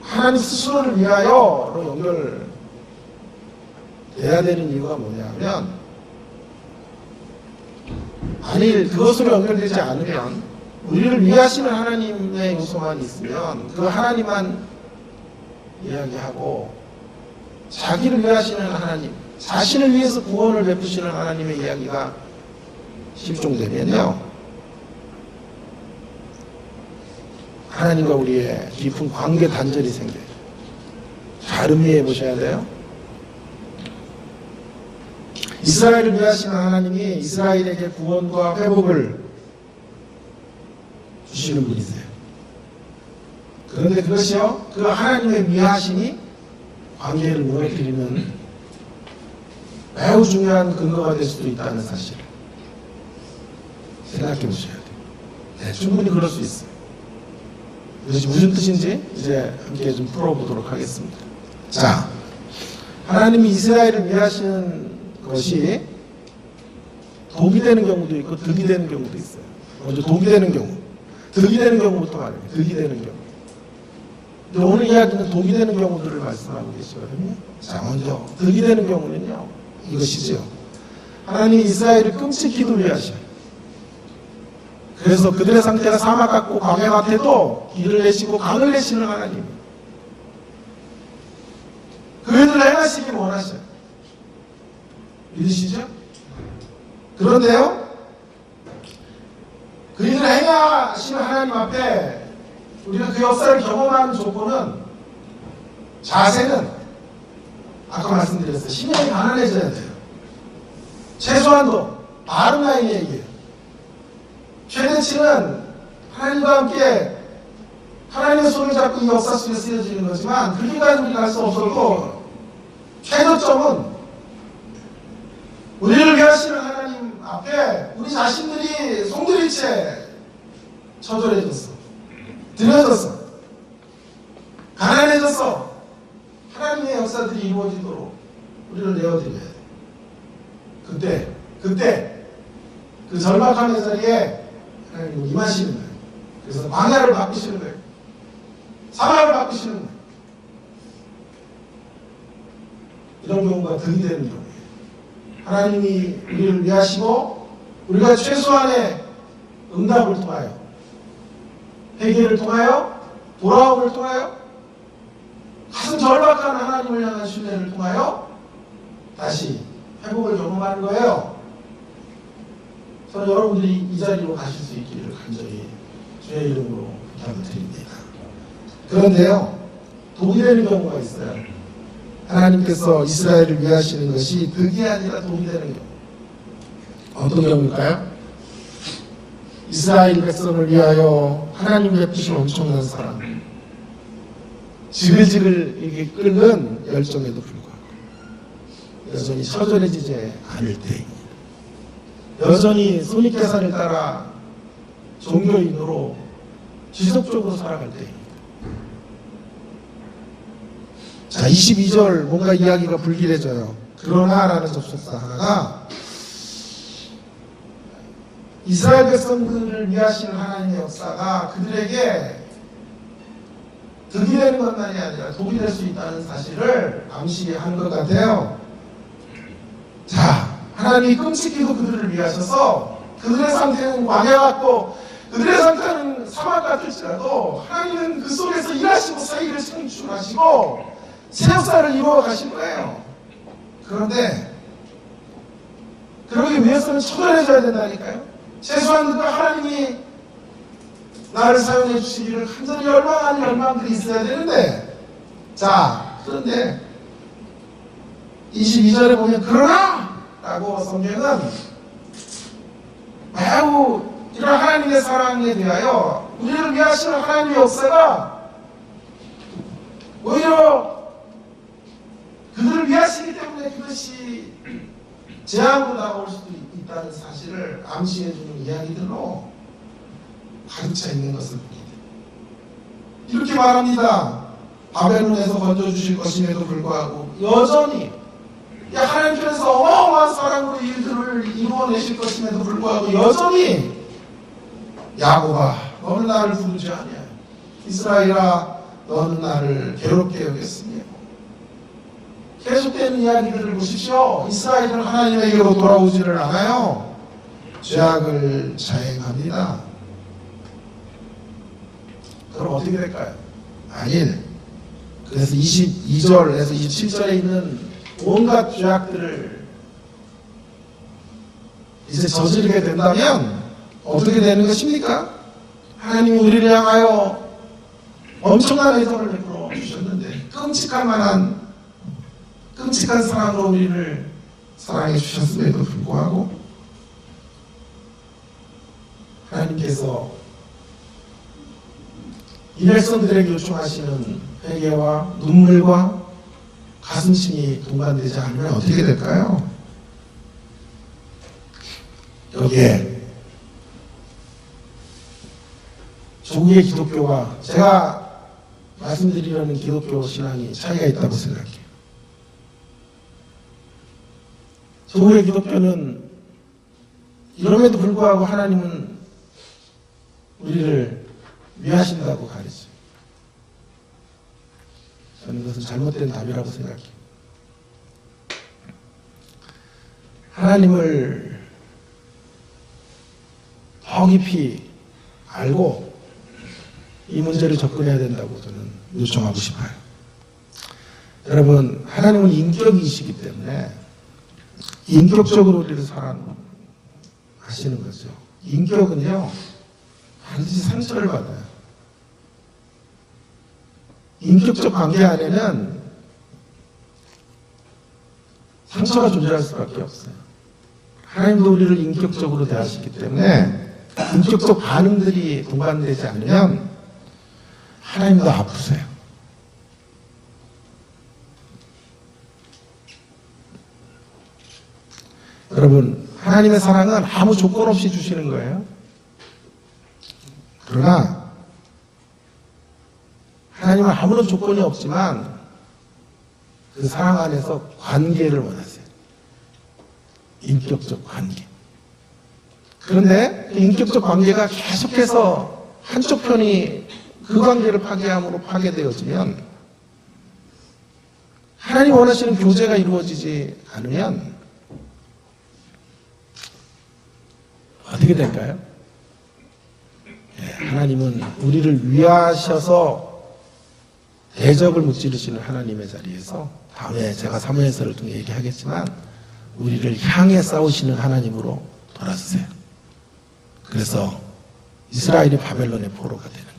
하나님 스스로를 위하여로 연결돼야 되는 이유가 뭐냐면 만일 그것으로 연결되지 않으면 우리를 위하시는 하나님의 요소만 있으면 그 하나님만 이야기하고 자기를 위하시는 하나님, 자신을 위해서 구원을 베푸시는 하나님의 이야기가 실종되면요 하나님과 우리의 깊은 관계 단절이 생겨요. 잘 음미해 보셔야 돼요. 이스라엘을 위하시는 하나님이 이스라엘에게 구원과 회복을 주시는 분이세요. 그런데 그것이요, 그 하나님의 위하심이 관계를 무너뜨리는 매우 중요한 근거가 될 수도 있다는 사실을 생각해 보셔야 돼요. 네, 충분히 그럴 수 있어요. 이것이 무슨 뜻인지 이제 함께 좀 풀어보도록 하겠습니다. 자, 하나님이 이스라엘을 위하시는 것이 독이 되는 경우도 있고 득이 되는 경우도 있어요. 먼저 독이 되는 경우, 득이 되는 경우부터 말합니다. 득이 되는 경우. 근데 오늘 이야기는 독이 되는 경우들을 말씀하고 계시거든요. 자, 먼저 득이 되는 경우는요 이것이죠. 하나님이 이스라엘을 끔찍히도 위하셔요. 그래서 그들의 상태가 사막 같고 광야 같아도 길을 내시고 강을 내시는 하나님, 그들을 행하시기 원하셔요. 믿으시죠? 그런데요, 그 일을 행하시는 하나님 앞에 우리가 그 역사를 경험하는 조건은, 자세는 아까 말씀드렸어요. 심령이 가난해져야 돼요. 최소한도 바른 나이에 얘기해요. 최대치는 하나님과 함께 하나님의 손을 잡고 이 역사 속에 쓰여지는 거지만 그렇게까지 우리가 할 수 없어도 최저점은 우리를 위하시는 하나님 앞에 우리 자신들이 송두리째 처절해졌어, 드려졌어, 가난해졌어. 하나님의 역사들이 이루어지도록 우리를 내어드려야 돼. 그때 그 절박함의 자리에 하나님은 임하시는 거예요. 그래서 광야를 바꾸시는 거예요. 사막을 바꾸시는 거예요. 이런 경우가 득이 되는 경우예요. 하나님이 우리를 위하시고 우리가 최소한의 응답을 통하여, 회개를 통하여, 돌아옴을 통하여, 가슴 절박한 하나님을 향한 신뢰를 통하여 다시 회복을 경험하는 거예요. 저는 여러분들이 이 자리로 가실 수 있기를 간절히 주의 이름으로 부탁을 드립니다. 그런데요, 독이 되는 경우가 있어요. 하나님께서 이스라엘을 위하시는 것이 득이 아니라 독이 되는 경우. 어떤 경우일까요? 이스라엘 백성을 위하여 하나님 베푸신 엄청난 사랑, 지글지글 이게 끓는 열정에도 불구하고 여전히 처절해지지 않을 때입니다. 여전히 손익계산을 따라 종교인으로 지속적으로 살아갈 때입니다. 자, 22절 뭔가 이야기가 불길해져요. 그러나라는 접속사 하나가 이스라엘 백성들을 위하시는 하나님의 역사가 그들에게 득이 되는 것만이 아니라 독이 될 수 있다는 사실을 암시하는 것 같아요. 자, 하나님이 끔찍히도 그들을 위하셔서 그들의 상태는 광야 같고 그들의 상태는 사막 같을지라도 하나님은 그 속에서 일하시고 사이를 창출하시고 새 역사를 이루어 가신 거예요. 그런데 그러기 위해서는 처절해져야 된다니까요. 최소한 그 하나님이 나를 사용해 주시기를 간절히 열망하는 열망들이 있어야 되는데, 자, 그런데 22절에 보면 그러나 라고 성경은 매우 이런 하나님의 사랑에 대하여 우리를 위하시는 하나님의 역사가 오히려 그들을 위하시기 때문에 그것이 재앙으로 다가올 수도 있다는 사실을 암시해주는 이야기들로 가득 차 있는 것을 봅니다. 이렇게 말합니다. 바벨론에서 건져주실 것임에도 불구하고 여전히 하나님께서 어마어마한 사랑으로 일들을 이루어내실 것임에도 불구하고 여전히 야곱아 너는 나를 부르지 아니하여 이스라엘아 너는 나를 괴롭게 여겼으며 계속되는 이야기들을 보십시오. 이스라엘은 하나님에게로 돌아오지를 않아요. 죄악을 자행합니다. 그럼 어떻게 될까요? 아닐. 그래서 22절에서 27절에 있는 온갖 죄악들을 이제 저지르게 된다면 어떻게 되는 것입니까? 하나님이 우리를 향하여 엄청난 애정을 베풀어 주셨는데 끔찍한 사랑으로 우리를 사랑해 주셨음에도 불구하고 하나님께서 이 백성들에게 요청하시는 회개와 눈물과 가슴심이 동반되지 않으면 어떻게 될까요? 여기에 조국의 기독교와 제가 말씀드리려는 기독교 신앙이 차이가 있다고 생각해요. 조국의 기독교는 이럼에도 불구하고 하나님은 우리를 위하신다고 가르쳐요. 저는 그것은 잘못된 답이라고 생각해요. 하나님을 더 깊이 알고 이 문제를 접근해야 된다고 저는 요청하고 싶어요. 여러분, 하나님은 인격이시기 때문에 인격적으로 우리를 사랑하시는 거죠. 인격은요, 반드시 상처를 받아요. 인격적 관계 안에는 상처가 존재할 수밖에 없어요. 하나님도 우리를 인격적으로 대하시기 때문에 인격적 반응들이 동반되지 않으면 하나님도 아프세요. 여러분, 하나님의 사랑은 아무 조건 없이 주시는 거예요. 그러나 하나님은 아무런 조건이 없지만 그 사랑 안에서 관계를 원하세요. 인격적 관계. 그런데 그 인격적 관계가 계속해서 한쪽 편이 그 관계를 파괴함으로 파괴되어지면 하나님 원하시는 교제가 이루어지지 않으면 어떻게 될까요? 하나님은 우리를 위하셔서 대적을 무찌르시는 하나님의 자리에서 다음에 제가 사무엘서를 통해 얘기하겠지만 우리를 향해 싸우시는 하나님으로 돌아서세요. 그래서 이스라엘이 바벨론의 포로가 되는 거예요.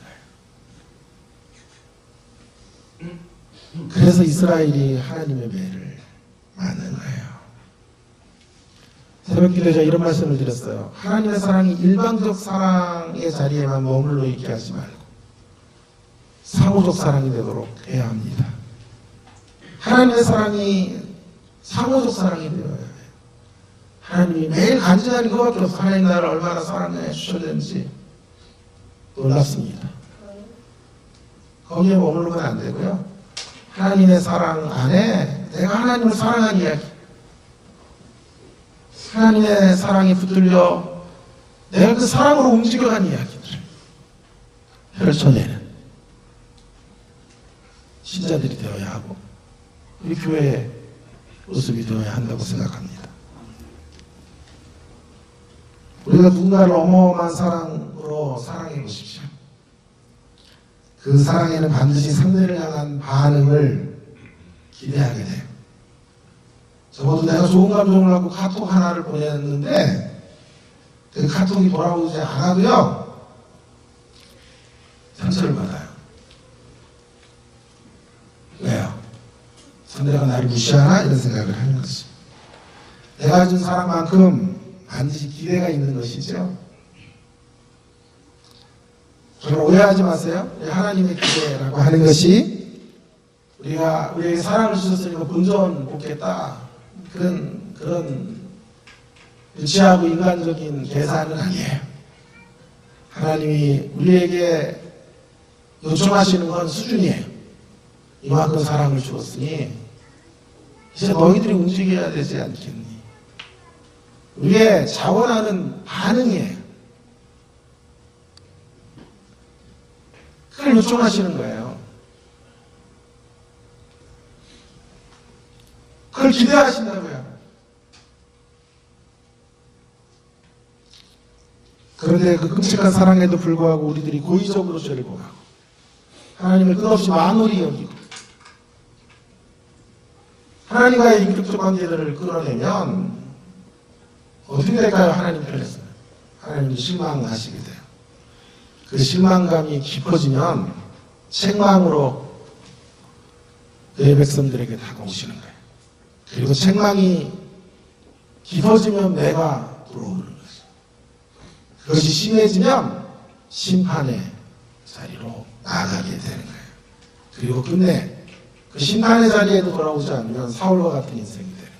그래서 이스라엘이 하나님의 매를 맞는 거예요. 새벽기도에 제가 이런 말씀을 드렸어요. 하나님의 사랑이 일방적 사랑의 자리에만 머물러 있게 하지 말고 상호적 사랑이 되도록 해야 합니다. 하나님의 사랑이 상호적 사랑이 되어야 해요. 하나님이 매일 간증하는 것밖에 없어. 하나님 나를 얼마나 사랑해 주셨는지 놀랍습니다. 거기에 머무르면 안 되고요. 하나님의 사랑 안에 내가 하나님을 사랑한 이야기, 하나님의 사랑에 붙들려 내가 그 사랑으로 움직여간 이야기들을 펼쳐내는 신자들이 되어야 하고 우리 교회의 모습이 되어야 한다고 생각합니다. 우리가 누군가를 어마어마한 사랑으로 사랑해 보십시오. 그 사랑에는 반드시 상대를 향한 반응을 기대하게 돼요. 적어도 내가 좋은 감정을 갖고 카톡 하나를 보냈는데 그 카톡이 돌아오지 않아도요 상처를 받아요. 왜요? 상대가 나를 무시하나? 이런 생각을 하는 거지. 내가 준 사랑만큼 반드시 기대가 있는 것이죠. 저는 오해하지 마세요. 하나님의 기대라고 하는 것이 우리가 우리에게 사랑을 주셨으니까 본전 뽑겠다, 그런 유치하고 인간적인 계산은 아니에요. 하나님이 우리에게 요청하시는 건 수준이에요. 이만큼 사랑을 주었으니 이제 너희들이 움직여야 되지 않겠니? 우리의 자원하는 반응이에요. 그걸 요청하시는 거예요. 그걸 기대하신다고요. 그런데 그 끔찍한 사랑에도 불구하고 우리들이 고의적으로 죄를 범하고 하나님을 끝없이 만홀히 여기고 하나님과의 인격적 관계들을 끌어내면 어떻게 될까요? 하나님 편에서 하나님이 실망하시게 돼요. 그 실망감이 깊어지면 책망으로 그의 백성들에게 다가오시는 거예요. 그리고 책망이 깊어지면 내가 들어오는 거죠. 그것이 심해지면 심판의 자리로 나아가게 되는 거예요. 그리고 끝내 그 심판의 자리에도 돌아오지 않으면 사울과 같은 인생이 되는 거예요.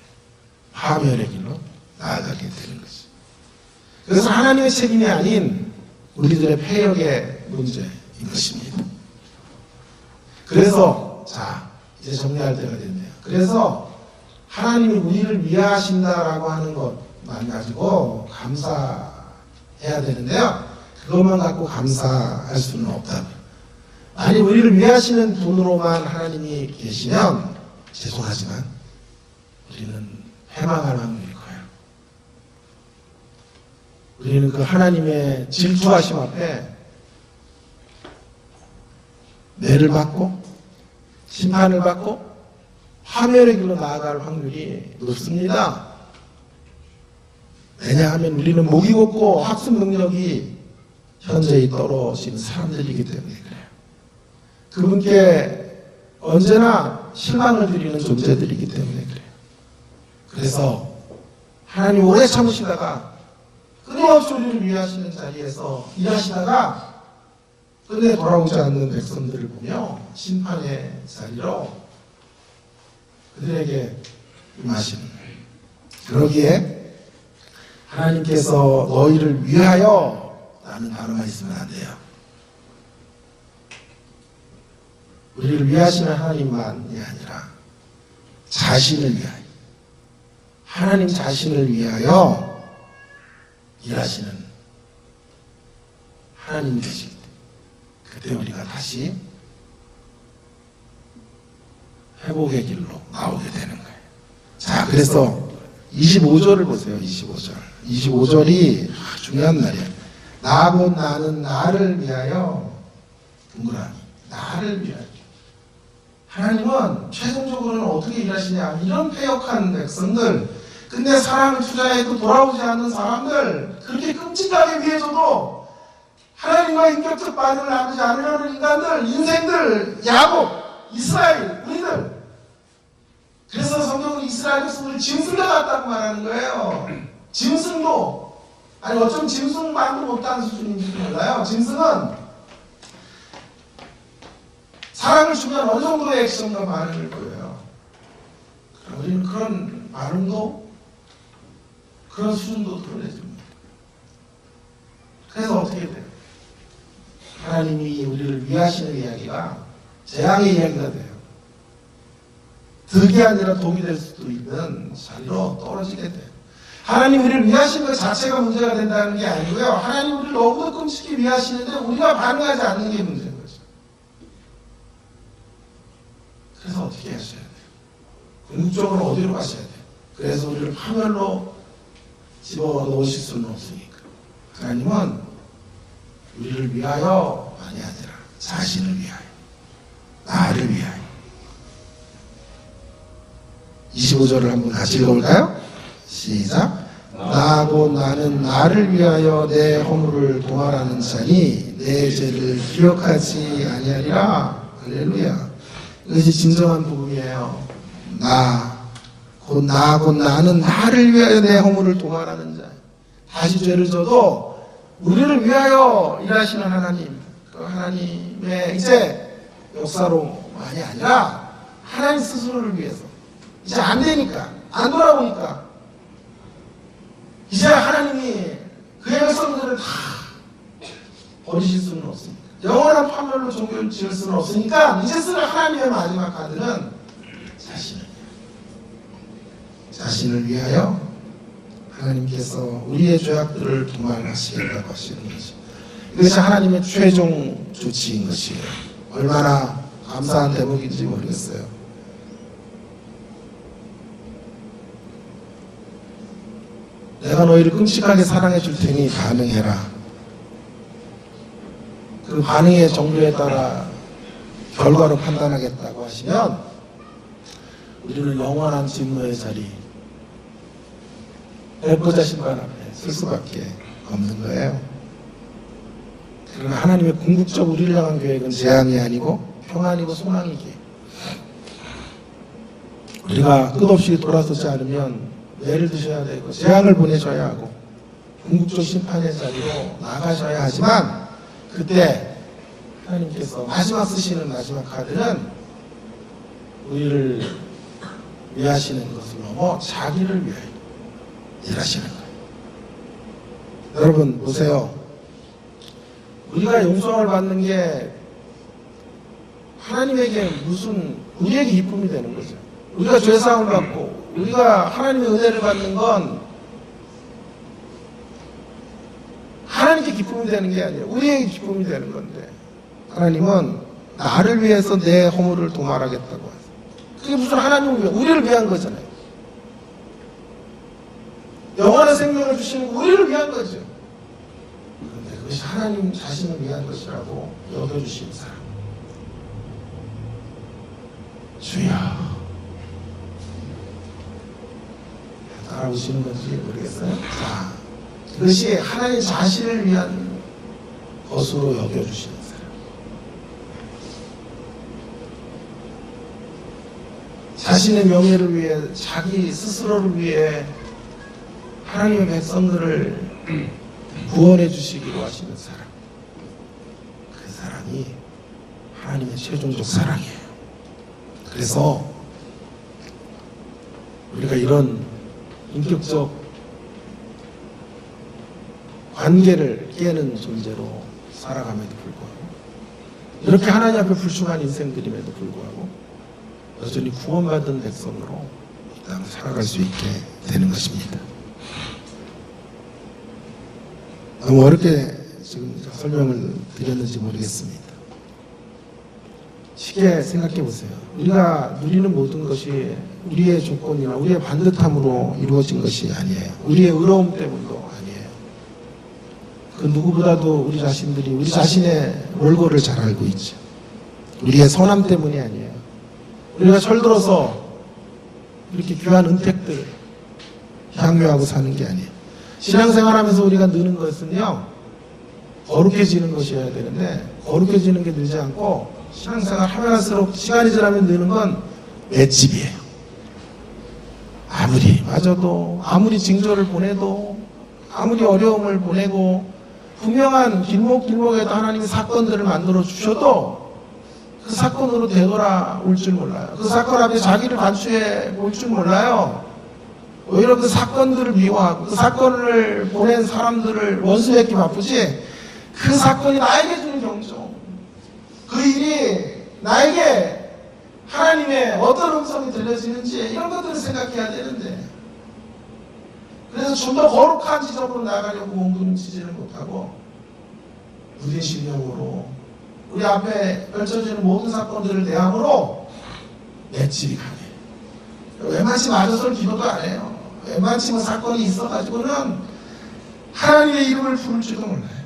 파멸의 길로 나아가게 되는 거죠. 그래서 하나님의 책임이 아닌 우리들의 폐역의 문제인 것입니다. 그래서 자 이제 정리할 때가 됐네요. 그래서 하나님이 우리를 위하신다라고 하는 것만 가지고 감사해야 되는데요. 그것만 갖고 감사할 수는 없다고요. 만약 우리를 위하시는 분으로만 하나님이 계시면 죄송하지만 우리는 패망할 확률이 커요. 우리는 그 하나님의 질투하심 앞에 매를 받고 심판을 받고 파멸의 길로 나아갈 확률이 높습니다. 왜냐하면 우리는 목이 곱고 학습 능력이 현저히 떨어진 사람들이기 때문에 그래요. 그분께 언제나 실망을 드리는 존재들이기 때문에 그래요. 그래서 하나님 오래 참으시다가 끊임없이 우리를 위하시는 자리에서 일하시다가 끝내 돌아오지 않는 백성들을 보며 심판의 자리로 그들에게 임하시는 거예요. 그러기에 하나님께서 너희를 위하여 라는 단어만 있으면 안 돼요. 우리를 위하시는 하나님만이 아니라 자신을 위하여 하나님 자신을 위하여 일하시는 하나님이 되실 때 그때 우리가 다시 회복의 길로 나오게 되는 거예요. 자, 그래서 25절을 보세요. 25절. 25절이 중요한 말이에요. 나 곧 나는 나를 위하여 동그라미 나를 위하여. 하나님은 최종적으로는 어떻게 일하시냐, 이런 패역한 백성들, 근데 사랑을 투자해도 돌아오지 않는 사람들, 그렇게 끔찍하게 위해서도 하나님과 인격적 반응을 나누지 않으려는 인간들, 인생들, 야곱, 이스라엘, 우리들. 그래서 성경은 이스라엘 백성을 짐승과 같다고 말하는 거예요. 짐승도, 아니 어쩜 짐승만도 못하는 수준인지 몰라요. 짐승은 사랑을 주면 어느 정도의 액션과 반응을 보여요. 우리는 그런 반응도, 그런 수준도 드러내줍니다. 그래서 어떻게 돼요? 하나님이 우리를 위하시는 이야기가 재앙의 이야기가 돼요. 득이 아니라 독이 될 수도 있는 자리로 떨어지게 돼요. 하나님 우리를 위하시는 것 자체가 문제가 된다는 게 아니고요. 하나님 우리를 너무도 끔찍히 위하시는데 우리가 반응하지 않는 게 문제인 거죠. 그래서 어떻게 하셔야 돼요? 궁극적으로 어디로 가셔야 돼요? 그래서 우리를 파멸로 집어넣으실 수는 없으니까. 하나님은 우리를 위하여 많이 아니라 자신을 위하여, 나를 위하여. 25절을 한번 같이 읽어볼까요? 시작. 나고 나는 나를 위하여 내 허물을 동하라는 자니 내 죄를 기억하지 아니하리라. 할렐루야. 이것이 진정한 복음이에요. 곧 나는 나를 위하여 내 허물을 동하라는 자. 다시 죄를 져도 우리를 위하여 일하시는 하나님, 그 하나님의 이제 역사로만이 아니라 하나님 스스로를 위해서. 이제 안 되니까, 안 돌아오니까 이제 하나님이 그의 백성들을 다 버리실 수는 없습니다. 영원한 파멸로 종교를 지을 수는 없으니까 이제 쓰는 하나님의 마지막 카드는 자신을 위하여 하나님께서 우리의 죄악들을 도말하시겠다고 하시는 거죠. 이것이 하나님의 최종 조치인 것이에요. 얼마나 감사한 대목인지 모르겠어요. 내가 너희를 끔찍하게 사랑해 줄 테니 반응해라. 그 반응의 정도에 따라 결과로 판단하겠다고 하시면 우리는 영원한 진노의 자리, 배보자 심판 앞에 설 수밖에 없는 거예요. 그러나 하나님의 궁극적 우리를 향한 계획은 재앙이 아니고 평안이고 소망이기에 우리가 끝없이 돌아서지 않으면 예를 드셔야 되고 재앙을 보내셔야 하고 궁극적 심판의 자리로 나가셔야 하지만 그때 하나님께서 마지막 쓰시는 마지막 카드는 우리를 위하시는 것을 넘어 자기를 위하여 일하시는 거예요. 여러분 보세요. 우리가 용서를 받는 게 하나님에게 우리에게 기쁨이 되는 거죠. 우리가 죄사함을 받고 우리가 하나님의 은혜를 받는 건 하나님께 기쁨이 되는 게 아니에요. 우리에게 기쁨이 되는 건데 하나님은 나를 위해서 내 허물을 도말하겠다고 하세요. 그게 무슨 하나님을 위해 우리를 위한 거잖아요. 영원한 생명을 주시는 거 우리를 위한 거죠. 그런데 그것이 하나님 자신을 위한 것이라고 여겨주시는 사람. 주여. 따라오시는 건지 모르겠어요. 자, 그것이 하나님 자신을 위한 것으로 여겨주시는 사람. 자신의 명예를 위해, 자기 스스로를 위해 하나님의 백성들을 구원해 주시기로 하시는 사람. 그 사람이 하나님의 최종적 사랑이에요. 그래서 우리가 이런 인격적 관계를 깨는 존재로 살아감에도 불구하고 이렇게 하나님 앞에 불충한 인생들임에도 불구하고 여전히 구원받은 백성으로 이 땅을 살아갈 수 있게 되는 것입니다. 너무 어렵게 지금 설명을 드렸는지 모르겠습니다. 쉽게 생각해 보세요. 우리가 누리는 모든 것이 우리의 조건이나 우리의 반듯함으로 이루어진 것이 아니에요. 우리의 의로움 때문도 아니에요. 그 누구보다도 우리 자신들이 우리 자신의 월고를 잘 알고 있죠. 우리의 선함 때문이 아니에요. 우리가 철들어서 이렇게 귀한 은택들 향유하고 사는 게 아니에요. 신앙생활하면서 우리가 느는 것은요, 거룩해지는 것이어야 되는데 거룩해지는 게 늘지 않고 신앙생활 하면 할수록 시간이 지나면 느는 건 맷집이에요. 아무리 맞아도 아무리 징조를 보내도 아무리 어려움을 보내고 분명한 길목길목에도 하나님이 사건들을 만들어 주셔도 그 사건으로 되돌아올 줄 몰라요. 그 사건 앞에 자기를 단추해 볼 줄 몰라요. 오히려 그 사건들을 미워하고 그 사건을 보낸 사람들을 원수맺기 바쁘지 그 사건이 나에게 주는 경종, 그 일이 나에게 하나님의 어떤 음성이 들려지는지 이런 것들을 생각해야 되는데 그래서 좀 더 거룩한 지점으로 나가려고 몸부림치지는 못하고 무딘 신령으로 우리 앞에 펼쳐지는 모든 사건들을 대항으로 맷집이 강해요. 웬만치 맞아서는 기도도 안 해요. 웬만치면 사건이 있어가지고는 하나님의 이름을 부를 줄도 몰라요.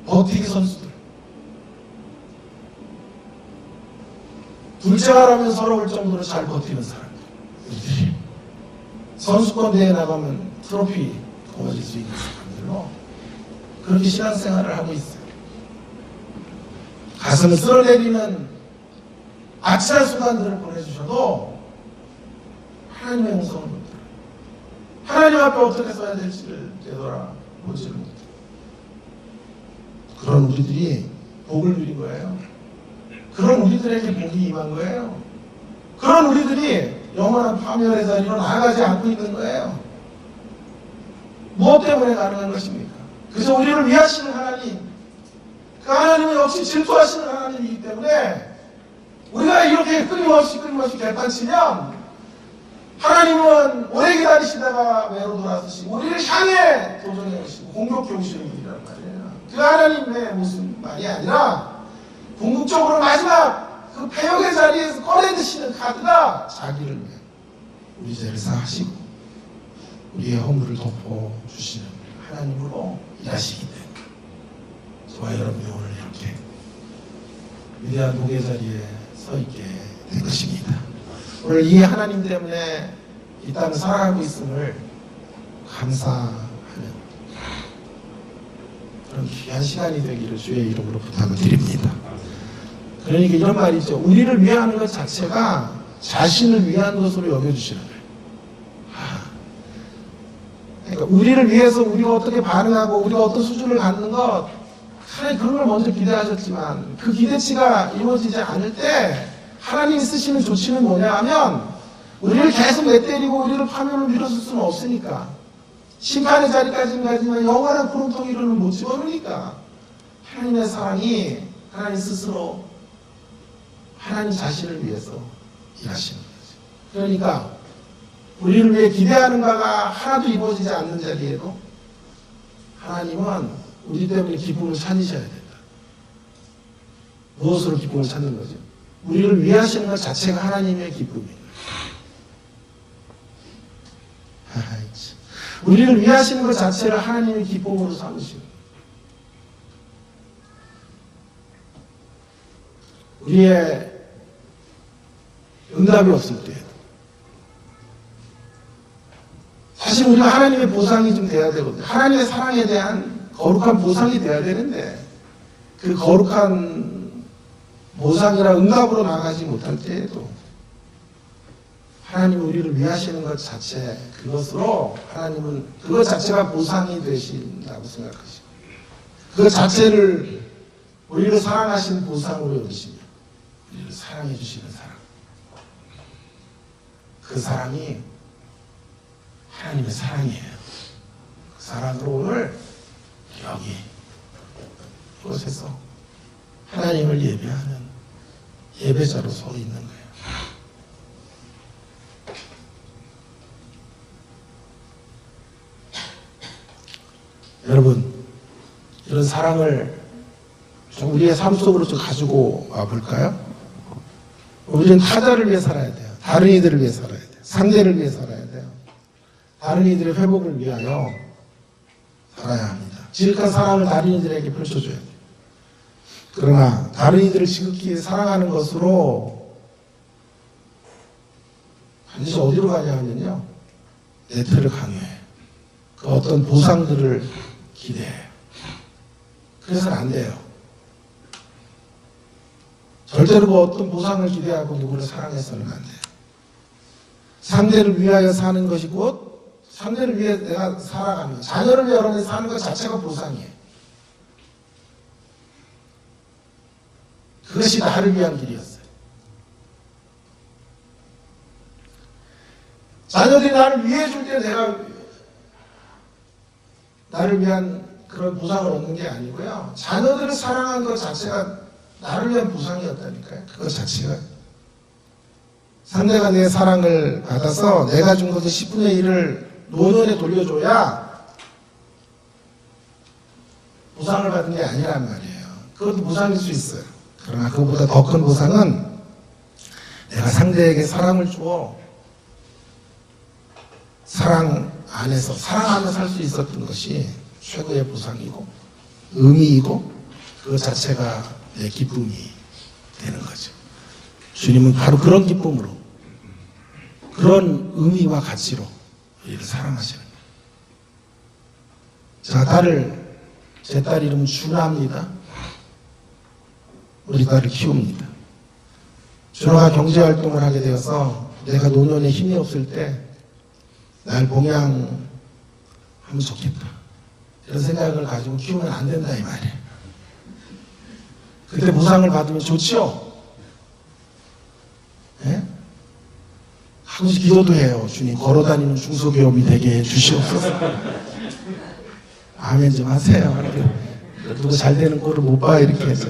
버티기 선수들. 둘째가라면 서러울 정도로 잘 버티는 사람들. 선수권 대회 나가면 트로피 거머쥘 수 있는 사람들로 그렇게 신앙생활을 하고 있어요. 가슴을 쓸어내리는 아찔한 순간들을 보내주셔도 하나님의 음성을 못 들어요. 하나님 앞에 어떻게 써야 될지를 되돌아보지를 못해요. 그런 우리들이 복을 누린 거예요. 그런 우리들에게 복이 임한 거예요. 그런 우리들이 영원한 파멸의 자리로 나아가지 않고 있는 거예요. 무엇 때문에 가능한 것입니까? 그저 우리를 위하시는 하나님, 그 하나님은 역시 질투하시는 하나님이기 때문에 우리가 이렇게 끊임없이 개판치면 하나님은 오래 기다리시다가 외로 돌아서시고 우리를 향해 도전해 오시고 공격해 오시는 분이란 말이에요. 그 하나님의 모습만이 아니라 궁극적으로 마지막 그 패역의 자리에서 꺼내드시는 카드가 자기를 위해 우리 죄를 사하시고 우리의 허물을 덮어주시는 하나님으로 일하시기 때문에 저와 여러분이 오늘 이렇게 위대한 복의 자리에 서 있게 된 것입니다. 오늘 이 하나님 때문에 이 땅을 살아가고 있음을 감사하는 그런 귀한 시간이 되기를 주의 이름으로 부탁을 드립니다. 그러니까 이런 말이죠. 우리를 위하는 것 자체가 자신을 위한 것으로 여겨주시는 거예요. 그러니까 우리를 위해서 우리가 어떻게 반응하고 우리가 어떤 수준을 갖는 것 하나님 그런 걸 먼저 기대하셨지만 그 기대치가 이루어지지 않을 때 하나님이 쓰시는 조치는 뭐냐 하면 우리를 계속 내때리고 우리를 파멸을 밀어줄 수는 없으니까 심판의 자리까지는 가지만 영원한 구름통이로는 못 집어넣으니까 하나님의 사랑이 하나님 스스로 하나님 자신을 위해서 일하시는 거죠. 그러니까 우리를 위해 기대하는 바가 하나도 이루어지지 않는 자리에도 하나님은 우리 때문에 기쁨을 찾으셔야 된다. 무엇으로 기쁨을 찾는 거죠? 우리를 위하시는 것 자체가 하나님의 기쁨이에요. 우리를 위하시는 것 자체를 하나님의 기쁨으로 삼으시고 우리의 응답이 없을 때 사실 우리가 하나님의 보상이 좀 돼야 되거든요. 하나님의 사랑에 대한 거룩한 보상이 돼야 되는데 그 거룩한 보상이라 응답으로 나가지 못할 때에도 하나님은 우리를 위하시는 것 자체 그것으로 하나님은 그것 자체가 보상이 되신다고 생각하시고 그것 자체를 우리를 사랑하시는 보상으로 여기시며 우리를 사랑해 주시는 사랑 그 사랑이 하나님의 사랑이에요. 그 사랑으로 오늘 여기 이곳에서 하나님을 예배하는 예배자로 서 있는 거예요. 여러분 이런 사랑을 좀 우리의 삶 속으로 좀 가지고 와볼까요? 우리는 타자를 위해 살아야 돼요. 다른 이들을 위해 살아야 돼요. 상대를 위해 살아야 돼요. 다른 이들의 회복을 위하여 살아야 합니다. 지극한 사랑을 다른 이들에게 펼쳐줘야 돼요. 그러나 다른 이들을 지극히 사랑하는 것으로 반드시 어디로 가냐 하면요. 내 틀을 강요해. 그 그 어떤 보상들을 기대해요. 그래서는 안 돼요. 절대로 그 어떤 보상을 기대하고 누구를 사랑해서는 안 돼요. 상대를 위하여 사는 것이 곧 상대를 위해 내가 살아가는 것, 자녀를 위해 여러분이 사는 것 자체가 보상이에요. 그것이 나를 위한 길이었어요. 자녀들이 나를 위해 줄 때 내가 나를 위한 그런 보상을 얻는 게 아니고요. 자녀들을 사랑한 것 자체가 나를 위한 보상이었다니까요. 그것 자체가. 상대가 내 사랑을 받아서 내가 준 것의 10분의 1을 노년에 돌려줘야 보상을 받은 게 아니란 말이에요. 그것도 보상일 수 있어요. 그러나 그것보다 더 큰 보상은 내가 상대에게 사랑을 주어 사랑 안에서 사랑하며 살 수 있었던 것이 최고의 보상이고 의미이고 그것 자체가 내 기쁨이 되는 거죠. 주님은 바로 그런 기쁨으로 그런 의미와 가치로 우리를 사랑하시는 거예요. 제 딸 이름은 준하입니다. 우리 딸을 키웁니다. 준하가 경제활동을 하게 되어서 내가 노년에 힘이 없을 때 날 봉양하면 좋겠다. 이런 생각을 가지고 키우면 안 된다 이 말이에요. 그때 보상을 받으면 좋지요. 예? 하고 기도도 해요. 주님 걸어다니는 중소기업이 되게 해주시옵소서. 아멘 좀 하세요. 누가 잘 되는 꼴을 못 봐 이렇게 해서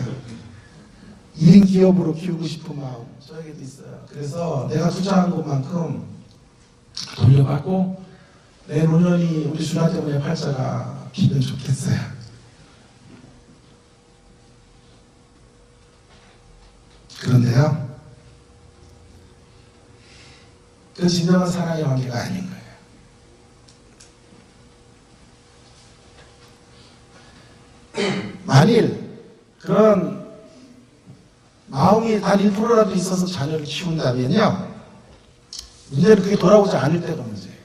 1인 기업으로 키우고 싶은 마음 저에게도 있어요. 그래서 내가 투자한 것만큼 돌려받고 내 노년이 우리 준하 때문에 팔자가 피면 좋겠어요. 그런데요, 그 진정한 사랑의 관계가 아닌 거예요. 만일 그런 마음이 단 1%라도 있어서 자녀를 키운다면요, 문제는 그게 돌아오지 않을 때가 문제예요.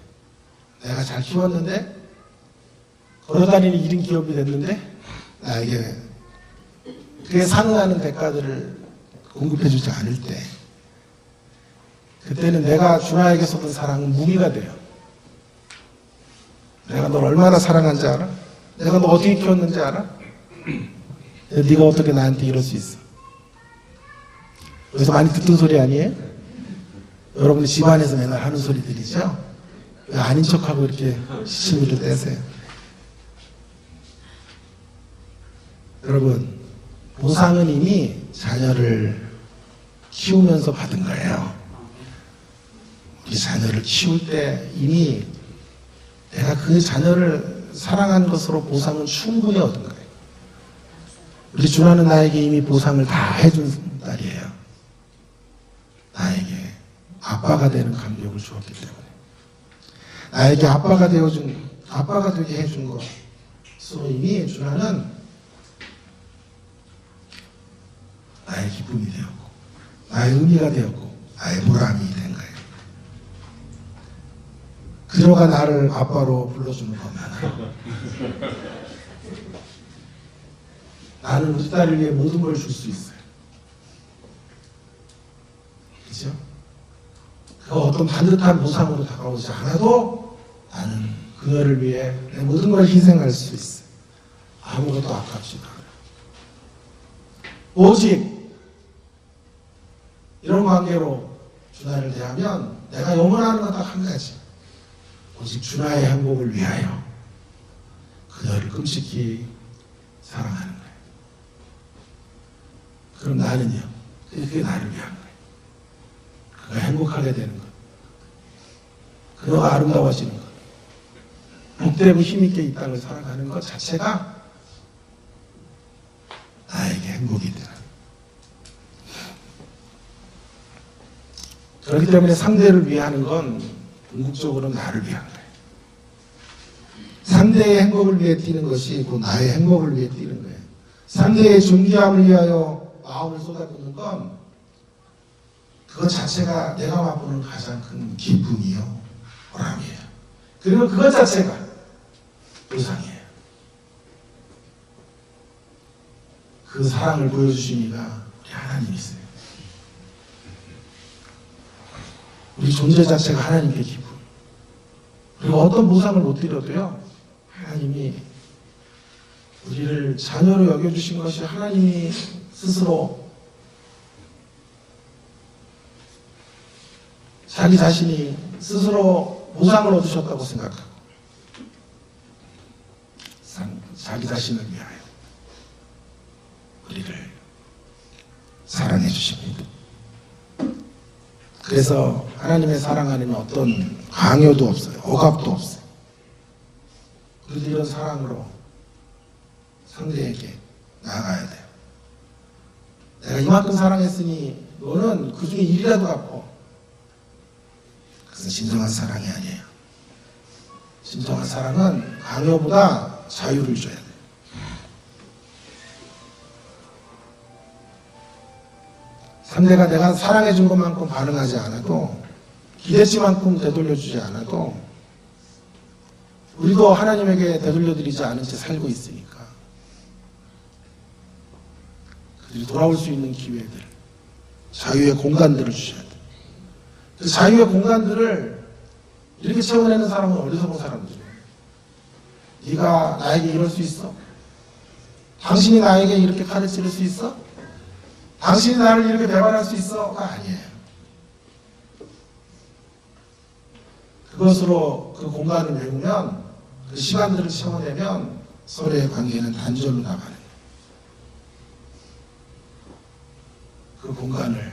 내가 잘 키웠는데 걸어다니는 1인 기업이 됐는데 나에게 그에 상응하는 대가들을 공급해주지 않을 때 그때는 내가 준하에게 쏟은 사랑은 무기가 돼요. 내가 널 얼마나 사랑한지 알아? 내가 너 어떻게 키웠는지 알아? 네가 어떻게 나한테 이럴 수 있어? 여기서 많이 듣던 소리 아니에요? 여러분이 집안에서 맨날 하는 소리들이죠? 왜 아닌 척하고 이렇게 시치미를 떼세요? 여러분, 보상은 이미 자녀를 키우면서 받은 거예요. 우리 자녀를 키울 때 이미 내가 그 자녀를 사랑한 것으로 보상은 충분히 얻은 거예요. 우리 준하는 나에게 이미 보상을 다 해준 딸이에요. 나에게 아빠가 되는 감격을 주었기 때문에. 나에게 아빠가 되게 해준 것으로 이미 준하는 나의 기쁨이 되었고, 나의 의미가 되었고, 나의 보람이 된 거예요. 그녀가 나를 아빠로 불러주는 거면 나는 우리 딸을 위해 모든 걸 줄 수 있어요. 그죠? 그 어떤 반듯한 보상으로 다가오지 않아도 나는 그녀를 위해 내 모든 걸 희생할 수 있어요. 아무것도 아깝지도 않아요. 오직 이런 관계로 준하를 대하면 내가 영원하는 건 딱 한 가지. 오직 준하의 행복을 위하여 그녀를 끔찍히 사랑하는 거예요. 그럼 나는요? 그게 나를 위한 거예요. 그가 행복하게 되는 것. 그녀가 아름다워지는 것. 복되고 힘있게 이 땅을 살아가는 것 자체가 나에게 행복이 되는. 그렇기 때문에 상대를 위하는 건 궁극적으로 나를 위한 거예요. 상대의 행복을 위해 뛰는 것이 곧 나의 행복을 위해 뛰는 거예요. 상대의 존귀함을 위하여 마음을 쏟아붓는 건 그것 자체가 내가 맛보는 가장 큰 기쁨이요, 보람이에요. 그리고 그것 자체가 보상이에요. 그 사랑을 보여주신 이가 우리 하나님이세요. 우리 존재 자체가 하나님께 기분. 그리고 어떤 보상을 못 드려도요, 하나님이 우리를 자녀로 여겨주신 것이 하나님이 스스로 자기 자신이 스스로 보상을 얻으셨다고 생각하고 자기 자신을 위하여 우리를 사랑해 주십니다. 그래서 하나님의 사랑 안에는 어떤 강요도 없어요. 억압도 없어요. 그래도 이런 사랑으로 상대에게 나아가야 돼요. 내가 이만큼 사랑했으니 너는 그 중에 1이라도 갚어. 그것은 진정한 사랑이 아니에요. 진정한 사랑은 강요보다 자유를 줘야 돼요. 상대가 내가 사랑해 준 것만큼 반응하지 않아도, 기대치만큼 되돌려주지 않아도 우리도 하나님에게 되돌려드리지 않은 채 살고 있으니까 그들이 돌아올 수 있는 기회들, 자유의 공간들을 주셔야 돼요. 그 자유의 공간들을 이렇게 채워내는 사람은 어리석은 사람들이에요. 네가 나에게 이럴 수 있어? 당신이 나에게 이렇게 칼을 찌를 수 있어? 당신이 나를 이렇게 배반할 수 있어?가 아니에요. 그것으로 그 공간을 메우면, 그 시간들을 채워내면 서로의 관계는 단절로 나가는 거예요. 그 공간을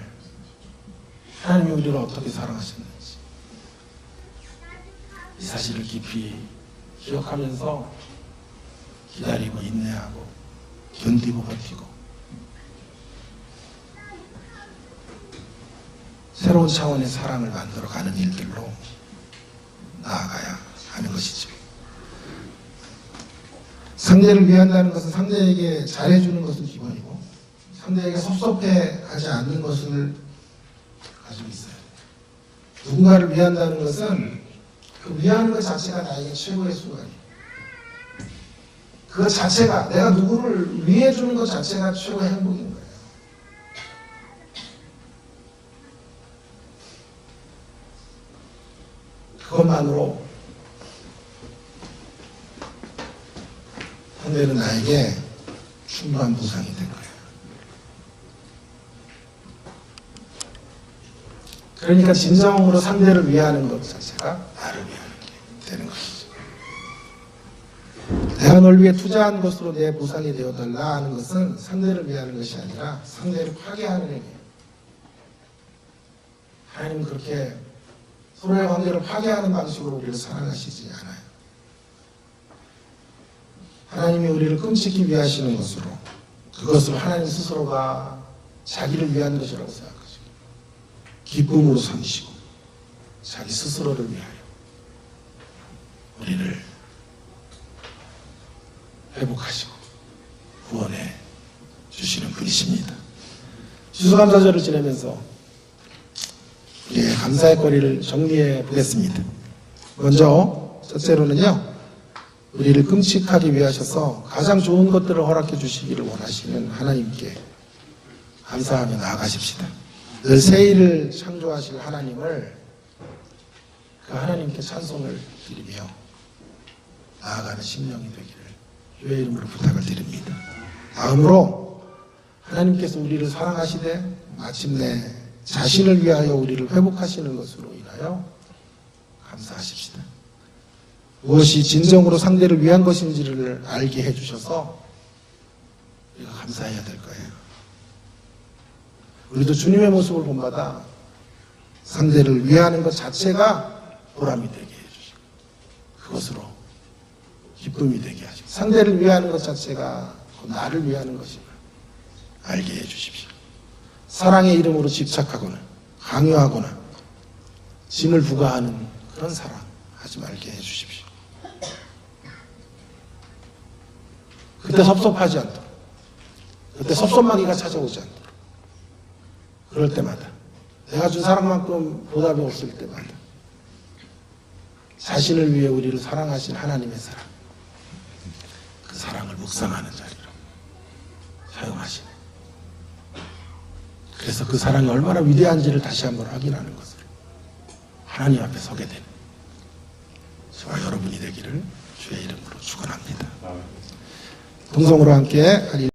하나님이 우리를 어떻게 사랑하셨는지 이 사실을 깊이 기억하면서 기다리고 인내하고 견디고 버티고 새로운 차원의 사랑을 만들어가는 일들로 나아가야 하는 것이죠. 상대를 위한다는 것은 상대에게 잘해주는 것은 기본이고, 상대에게 섭섭해하지 않는 것을 가지고 있어야 돼요. 누군가를 위한다는 것은 그 위하는 것 자체가 나에게 최고의 순간이에요. 그 자체가, 내가 누구를 위해주는 것 자체가 최고의 행복인 거예요. 그것만으로 상대는 나에게 충분한 보상이 된 거예요. 그러니까 진정으로 상대를 위하는 것 자체가 나를 위하는 게 되는 것이죠. 내가 널 위해 투자한 것으로 내 보상이 되어달라 하는 것은 상대를 위하는 것이 아니라 상대를 파괴하는 행위예요. 하나님은 그렇게 서로의 관계를 파괴하는 방식으로 우리를 사랑하시지 않아요. 하나님이 우리를 끔찍히 위하시는 것으로, 그것을 하나님 스스로가 자기를 위한 것이라고 생각하시고 기쁨으로 삼으시고 자기 스스로를 위하여 우리를 회복하시고 구원해 주시는 분이십니다. 추수감사절을 지내면서 우리의 감사의 거리를 정리해 보겠습니다. 먼저 첫째로는요, 우리를 끔찍하게 위하셔서 가장 좋은 것들을 허락해 주시기를 원하시는 하나님께 감사하며 나아가십시다. 늘 새 일을 창조하실 하나님을, 그 하나님께 찬송을 드리며 나아가는 심령이 되기를 주의 이름으로 부탁을 드립니다. 다음으로 하나님께서 우리를 사랑하시되 마침내 자신을 위하여 우리를 회복하시는 것으로 인하여 감사하십시다. 무엇이 진정으로 상대를 위한 것인지를 알게 해주셔서 우리가 감사해야 될 거예요. 우리도 주님의 모습을 본받아 상대를 위하는 것 자체가 보람이 되게 해주시고 그것으로 기쁨이 되게 하시고, 상대를 위하는 것 자체가 나를 위하는 것임을 알게 해주십시오. 사랑의 이름으로 집착하거나 강요하거나 짐을 부과하는 그런 사랑 하지 말게 해주십시오. 그때 섭섭하지 않도록, 그때 섭섭마귀가 찾아오지 않도록, 그럴 때마다 내가 준 사랑만큼 보답이 없을 때마다 자신을 위해 우리를 사랑하신 하나님의 사랑, 묵상하는 자리로 사용하시네. 그래서 그 사랑이 얼마나 위대한지를 다시 한번 확인하는 것으로 하나님 앞에 서게 되는 저와 여러분이 되기를 주의 이름으로 축원합니다. 동성으로 함께